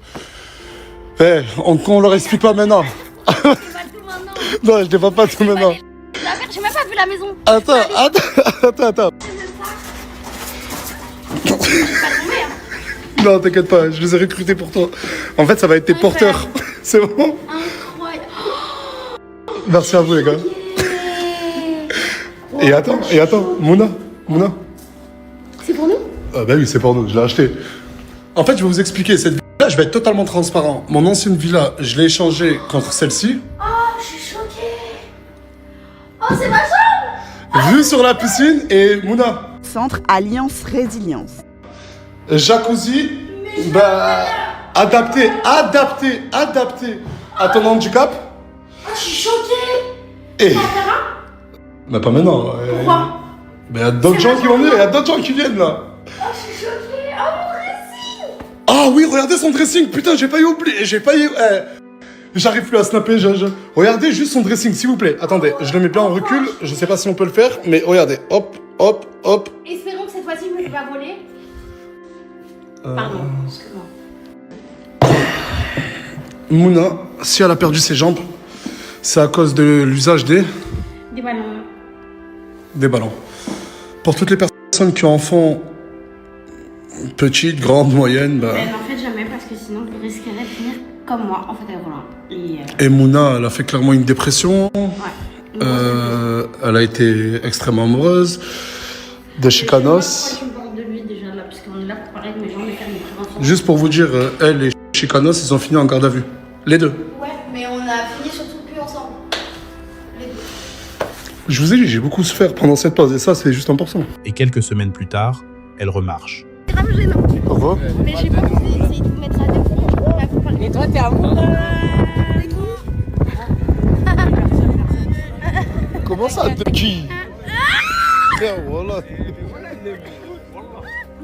B: On leur explique pas maintenant. Non, je dévoile pas tout maintenant.
A: J'ai même pas vu la maison.
B: Attends. Non, t'inquiète pas, je les ai recrutés pour toi. En fait, ça va être tes porteurs. C'est bon?
A: Incroyable.
B: Merci à vous, les gars. Et attends, Mouna.
A: C'est pour nous?
B: Ah bah oui, c'est pour nous, je l'ai acheté. En fait, je vais vous expliquer. Cette villa, je vais être totalement transparent. Mon ancienne villa, je l'ai échangée contre celle-ci.
A: Oh, je suis choquée. Oh, c'est ma chambre.
B: Vue sur la piscine et Mouna.
M: Centre Alliance Résilience.
B: Jacuzzi, adapté à ton handicap.
A: Oh, je suis choquée.
B: Et... Bah pas maintenant.
A: Pourquoi?
B: Mais il y a d'autres gens qui vont venir, il y a d'autres gens qui viennent là.
A: Oh, je suis choquée. Oh, mon dressing.
B: Ah oui, regardez son dressing, putain, j'ai failli oublier, j'arrive plus à snapper, Regardez juste son dressing, s'il vous plaît. Attendez, je le mets bien en recul, je sais pas si on peut le faire, mais regardez, hop.
A: Espérons que cette fois-ci, je me fais pas voler. Pardon, excuse-moi.
B: Mouna, si elle a perdu ses jambes, c'est à cause de l'usage des ballons. Pour toutes les personnes qui en font petites, grandes, moyennes,
A: En fait, jamais, parce que sinon, je risquerais de finir comme moi, en fauteuil roulant.
B: Et Mouna, elle a fait clairement une dépression.
A: Ouais.
B: Elle a été extrêmement amoureuse de Chicanos.
A: Tu me parles de lui déjà là, parce qu'on est là pour parler de mes jambes et faire une prévention.
B: Juste pour vous dire, elle et Chicanos, ils ont fini en garde à vue. Les deux.
A: Ouais, mais on a fini surtout plus ensemble. Les deux.
B: Je vous ai dit, j'ai beaucoup souffert pendant cette pause et ça, c'est juste 1%.
H: Et quelques semaines plus tard, elle remarche.
A: C'est grave gênant.
B: Pourquoi?
A: Mais j'ai pas envie d'essayer de vous mettre à deux. Et toi, t'es amoureux?
B: Comment ça, de qui? Voilà.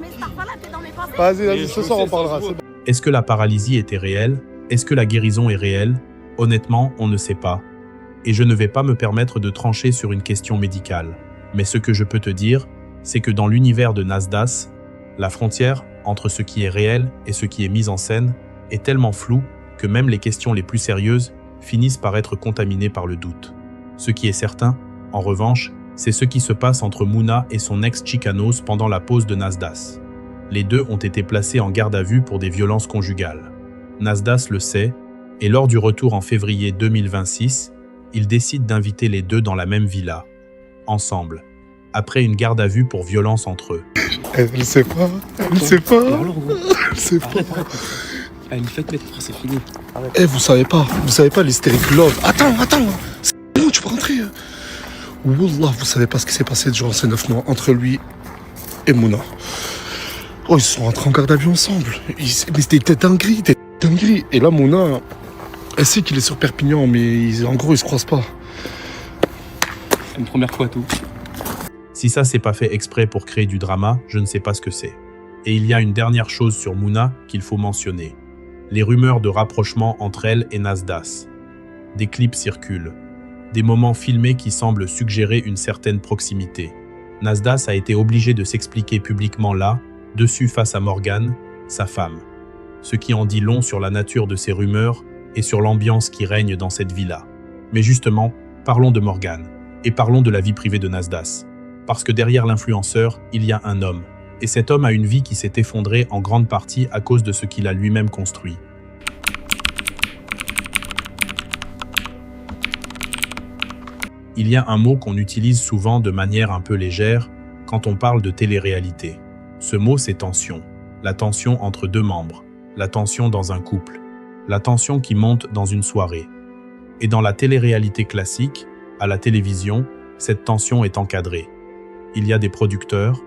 A: Mais ça va là, t'es dans mes pensées.
B: Vas-y, ce soir on parlera.
H: Est-ce que la paralysie était réelle? Est-ce que la guérison est réelle? Honnêtement, on ne sait pas. Et je ne vais pas me permettre de trancher sur une question médicale. Mais ce que je peux te dire, c'est que dans l'univers de Nasdas, la frontière entre ce qui est réel et ce qui est mis en scène est tellement floue que même les questions les plus sérieuses finissent par être contaminées par le doute. Ce qui est certain, en revanche, c'est ce qui se passe entre Mouna et son ex Chicanos pendant la pause de Nasdas. Les deux ont été placés en garde à vue pour des violences conjugales. Nasdas le sait, et lors du retour en février 2026, il décide d'inviter les deux dans la même villa, ensemble, après une garde à vue pour violence entre eux.
B: Elle sait pas.
I: Allez, faites-le, c'est fini.
B: Eh, vous savez pas l'hystérique love. Attends, c'est bon, tu peux rentrer. Wallah, vous savez pas ce qui s'est passé durant ces 9 mois entre lui et Mouna. Oh, ils sont rentrés en garde à vue ensemble. Mais c'était des dingueries. Et là, Mouna, elle sait qu'il est sur Perpignan, mais en gros, ils se croisent pas.
I: C'est une première fois, tout.
H: Si ça c'est pas fait exprès pour créer du drama, je ne sais pas ce que c'est. Et il y a une dernière chose sur Mouna qu'il faut mentionner. Les rumeurs de rapprochement entre elle et Nasdas. Des clips circulent. Des moments filmés qui semblent suggérer une certaine proximité. Nasdas a été obligé de s'expliquer publiquement là, dessus face à Morgane, sa femme. Ce qui en dit long sur la nature de ces rumeurs et sur l'ambiance qui règne dans cette villa. Mais justement, parlons de Morgane et parlons de la vie privée de Nasdas. Parce que derrière l'influenceur, il y a un homme. Et cet homme a une vie qui s'est effondrée en grande partie à cause de ce qu'il a lui-même construit. Il y a un mot qu'on utilise souvent de manière un peu légère quand on parle de télé-réalité. Ce mot, c'est tension. La tension entre deux membres. La tension dans un couple. La tension qui monte dans une soirée. Et dans la télé-réalité classique, à la télévision, cette tension est encadrée. Il y a des producteurs,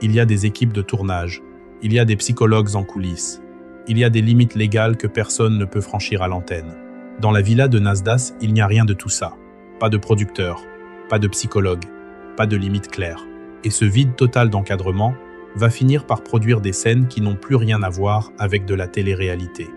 H: il y a des équipes de tournage, il y a des psychologues en coulisses, il y a des limites légales que personne ne peut franchir à l'antenne. Dans la villa de Nasdas, il n'y a rien de tout ça. Pas de producteurs, pas de psychologues, pas de limites claires. Et ce vide total d'encadrement va finir par produire des scènes qui n'ont plus rien à voir avec de la télé-réalité.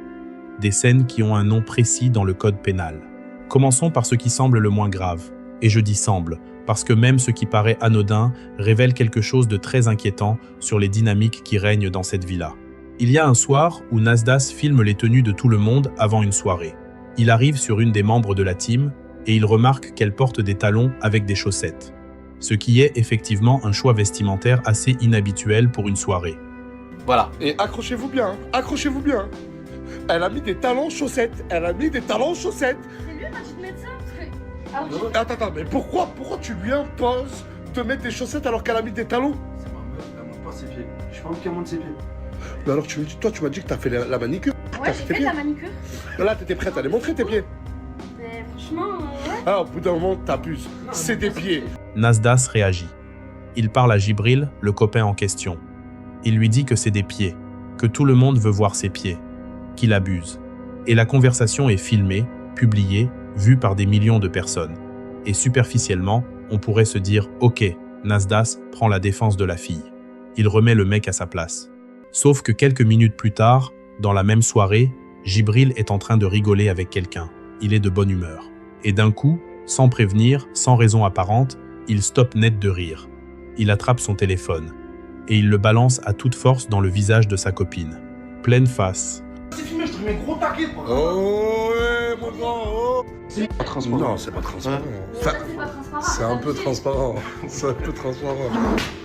H: Des scènes qui ont un nom précis dans le code pénal. Commençons par ce qui semble le moins grave. Et je dis semble, parce que même ce qui paraît anodin révèle quelque chose de très inquiétant sur les dynamiques qui règnent dans cette villa. Il y a un soir où Nasdas filme les tenues de tout le monde avant une soirée. Il arrive sur une des membres de la team et il remarque qu'elle porte des talons avec des chaussettes. Ce qui est effectivement un choix vestimentaire assez inhabituel pour une soirée.
B: Voilà. Et accrochez-vous bien. Elle a mis des talons chaussettes.
U: C'est lui qui m'a dit de mettre ça
B: Attends, mais pourquoi tu lui imposes de mettre des chaussettes alors qu'elle a mis des talons?
K: C'est ma meuf, elle monte pas ses pieds. Je sais pas qui monte ses pieds.
B: Mais alors tu m'as dit que t'as fait la manicure.
U: Ouais, j'ai fait la manicure.
B: Là, t'étais prête à les montrer tes pieds.
U: Mais franchement, ouais.
B: Ah, au bout d'un moment, t'abuses. C'est des pieds.
H: Nasdas réagit. Il parle à Jibril, le copain en question. Il lui dit que c'est des pieds, que tout le monde veut voir ses pieds, qu'il abuse. Et la conversation est filmée, publiée, vue par des millions de personnes. Et superficiellement, on pourrait se dire « Ok, Nasdas prend la défense de la fille. Il remet le mec à sa place. » Sauf que quelques minutes plus tard, dans la même soirée, Jibril est en train de rigoler avec quelqu'un. Il est de bonne humeur. Et d'un coup, sans prévenir, sans raison apparente, il stoppe net de rire. Il attrape son téléphone. Et il le balance à toute force dans le visage de sa copine. Pleine face.
K: C'est filmé, je te mets gros taquet.
B: Oh ouais, mon grand, oh.
K: C'est pas transparent.
B: Non, c'est pas transparent. Enfin, c'est un peu transparent. C'est un peu transparent.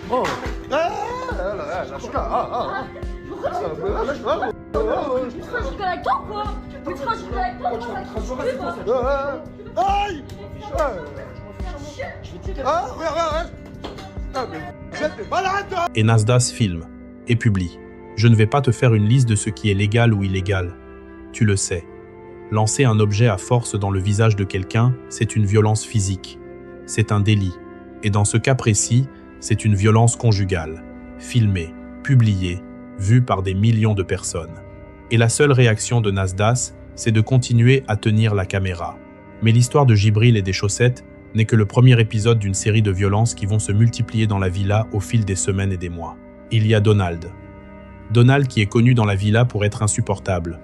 B: Oh. Lâche-la.
U: Pourquoi je rigole avec toi ou quoi? Pourquoi je rigole avec toi?
B: Aïe. Ah, mais vous êtes malade.
H: Et Nasdas filme et publie. Je ne vais pas te faire une liste de ce qui est légal ou illégal. Tu le sais. Lancer un objet à force dans le visage de quelqu'un, c'est une violence physique. C'est un délit. Et dans ce cas précis, c'est une violence conjugale. Filmée, publiée, vue par des millions de personnes. Et la seule réaction de Nasdas, c'est de continuer à tenir la caméra. Mais l'histoire de Jibril et des chaussettes n'est que le premier épisode d'une série de violences qui vont se multiplier dans la villa au fil des semaines et des mois. Il y a Donald. Donald qui est connu dans la villa pour être insupportable,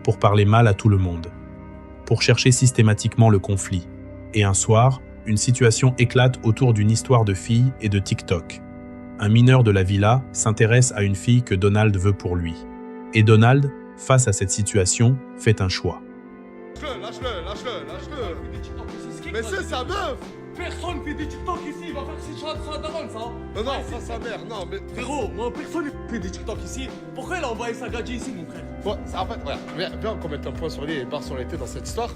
H: pour parler mal à tout le monde, pour chercher systématiquement le conflit. Et un soir, une situation éclate autour d'une histoire de fille et de TikTok. Un mineur de la villa s'intéresse à une fille que Donald veut pour lui. Et Donald, face à cette situation, fait un choix.
B: Lâche-le. Mais c'est sa meuf.
F: Personne fait des TikTok ici, il va faire ses choix de sa daronne, ça.
B: Non, ça sa mère, non, mais...
F: Frérot, moi, personne fait des TikTok ici. Pourquoi il a envoyé sa gadget ici, mon frère?
B: Ouais, ça, en fait, voilà. Viens qu'on mette un point sur les et barre sur les T dans cette histoire.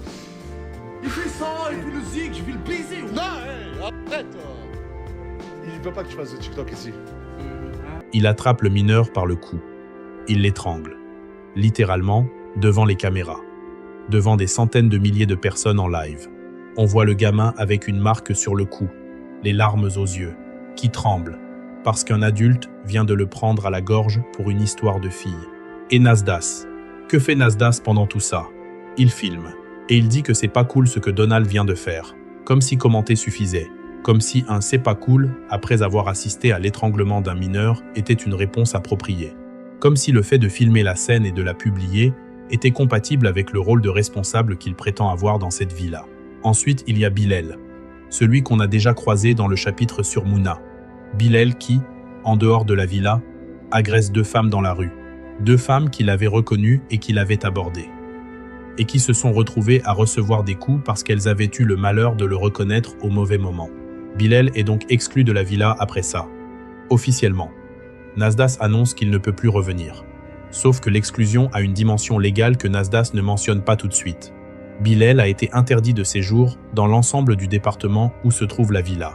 F: Il fait ça, il fait le zig, je vais le baiser.
B: Non, arrête. Il veut pas que tu fasses de TikTok ici.
H: Il attrape le mineur par le cou. Il l'étrangle. Littéralement, devant les caméras, devant des centaines de milliers de personnes en live. On voit le gamin avec une marque sur le cou, les larmes aux yeux, qui tremble, parce qu'un adulte vient de le prendre à la gorge pour une histoire de fille. Et Nasdas. Que fait Nasdas pendant tout ça? Il filme, et il dit que c'est pas cool ce que Donald vient de faire, comme si commenter suffisait, comme si un « c'est pas cool » après avoir assisté à l'étranglement d'un mineur était une réponse appropriée, comme si le fait de filmer la scène et de la publier était compatible avec le rôle de responsable qu'il prétend avoir dans cette vie-là. Ensuite, il y a Bilal, celui qu'on a déjà croisé dans le chapitre sur Mouna. Bilal qui, en dehors de la villa, agresse 2 femmes dans la rue. 2 femmes qu'il avait reconnues et qu'il avait abordées. Et qui se sont retrouvées à recevoir des coups parce qu'elles avaient eu le malheur de le reconnaître au mauvais moment. Bilal est donc exclu de la villa après ça. Officiellement. Nasdas annonce qu'il ne peut plus revenir. Sauf que l'exclusion a une dimension légale que Nasdas ne mentionne pas tout de suite. Bilal a été interdit de séjour dans l'ensemble du département où se trouve la villa.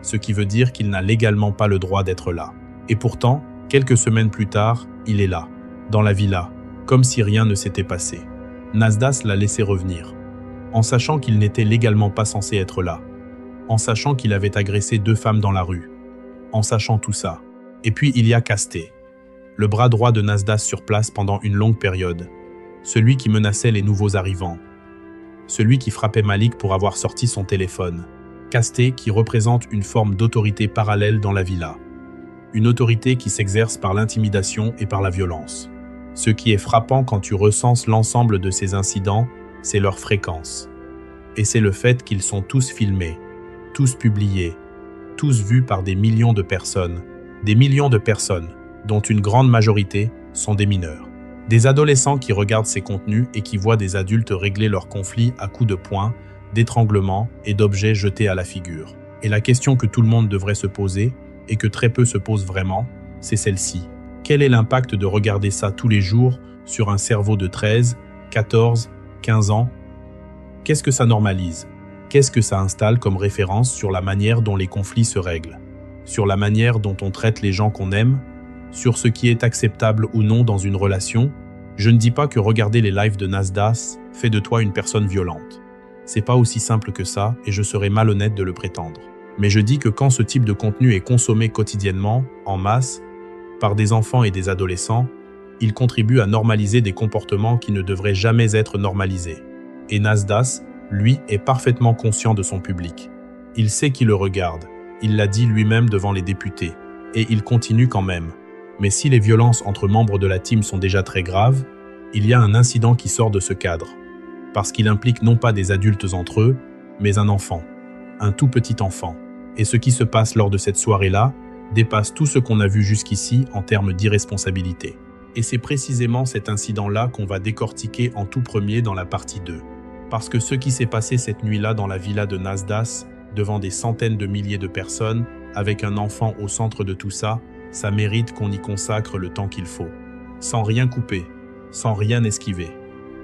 H: Ce qui veut dire qu'il n'a légalement pas le droit d'être là. Et pourtant, quelques semaines plus tard, il est là, dans la villa, comme si rien ne s'était passé. Nasdas l'a laissé revenir, en sachant qu'il n'était légalement pas censé être là, en sachant qu'il avait agressé 2 femmes dans la rue, en sachant tout ça. Et puis il y a Casté, le bras droit de Nasdas sur place pendant une longue période, celui qui menaçait les nouveaux arrivants, celui qui frappait Malik pour avoir sorti son téléphone. Casté qui représente une forme d'autorité parallèle dans la villa. Une autorité qui s'exerce par l'intimidation et par la violence. Ce qui est frappant quand tu recenses l'ensemble de ces incidents, c'est leur fréquence. Et c'est le fait qu'ils sont tous filmés, tous publiés, tous vus par des millions de personnes, dont une grande majorité sont des mineurs. Des adolescents qui regardent ces contenus et qui voient des adultes régler leurs conflits à coups de poing, d'étranglement et d'objets jetés à la figure. Et la question que tout le monde devrait se poser, et que très peu se posent vraiment, c'est celle-ci. Quel est l'impact de regarder ça tous les jours sur un cerveau de 13, 14, 15 ans? Qu'est-ce que ça normalise? Qu'est-ce que ça installe comme référence sur la manière dont les conflits se règlent? Sur la manière dont on traite les gens qu'on aime? Sur ce qui est acceptable ou non dans une relation? Je ne dis pas que regarder les lives de Nasdas fait de toi une personne violente. C'est pas aussi simple que ça et je serais malhonnête de le prétendre. Mais je dis que quand ce type de contenu est consommé quotidiennement, en masse, par des enfants et des adolescents, il contribue à normaliser des comportements qui ne devraient jamais être normalisés. Et Nasdas, lui, est parfaitement conscient de son public. Il sait qui le regarde, il l'a dit lui-même devant les députés, et il continue quand même. Mais si les violences entre membres de la team sont déjà très graves, il y a un incident qui sort de ce cadre, parce qu'il implique non pas des adultes entre eux, mais un enfant, un tout petit enfant. Et ce qui se passe lors de cette soirée-là dépasse tout ce qu'on a vu jusqu'ici en termes d'irresponsabilité. Et c'est précisément cet incident-là qu'on va décortiquer en tout premier dans la partie 2. Parce que ce qui s'est passé cette nuit-là dans la villa de Nasdas, devant des centaines de milliers de personnes, avec un enfant au centre de tout ça, ça mérite qu'on y consacre le temps qu'il faut. Sans rien couper, sans rien esquiver.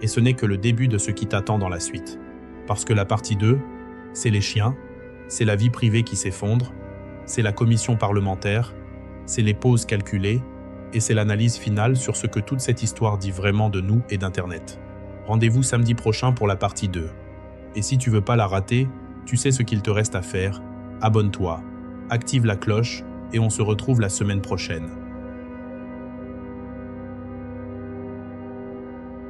H: Et ce n'est que le début de ce qui t'attend dans la suite. Parce que la partie 2, c'est les chiens, c'est la vie privée qui s'effondre, c'est la commission parlementaire, c'est les pauses calculées, et c'est l'analyse finale sur ce que toute cette histoire dit vraiment de nous et d'Internet. Rendez-vous samedi prochain pour la partie 2. Et si tu veux pas la rater, tu sais ce qu'il te reste à faire, abonne-toi, active la cloche, et on se retrouve la semaine prochaine.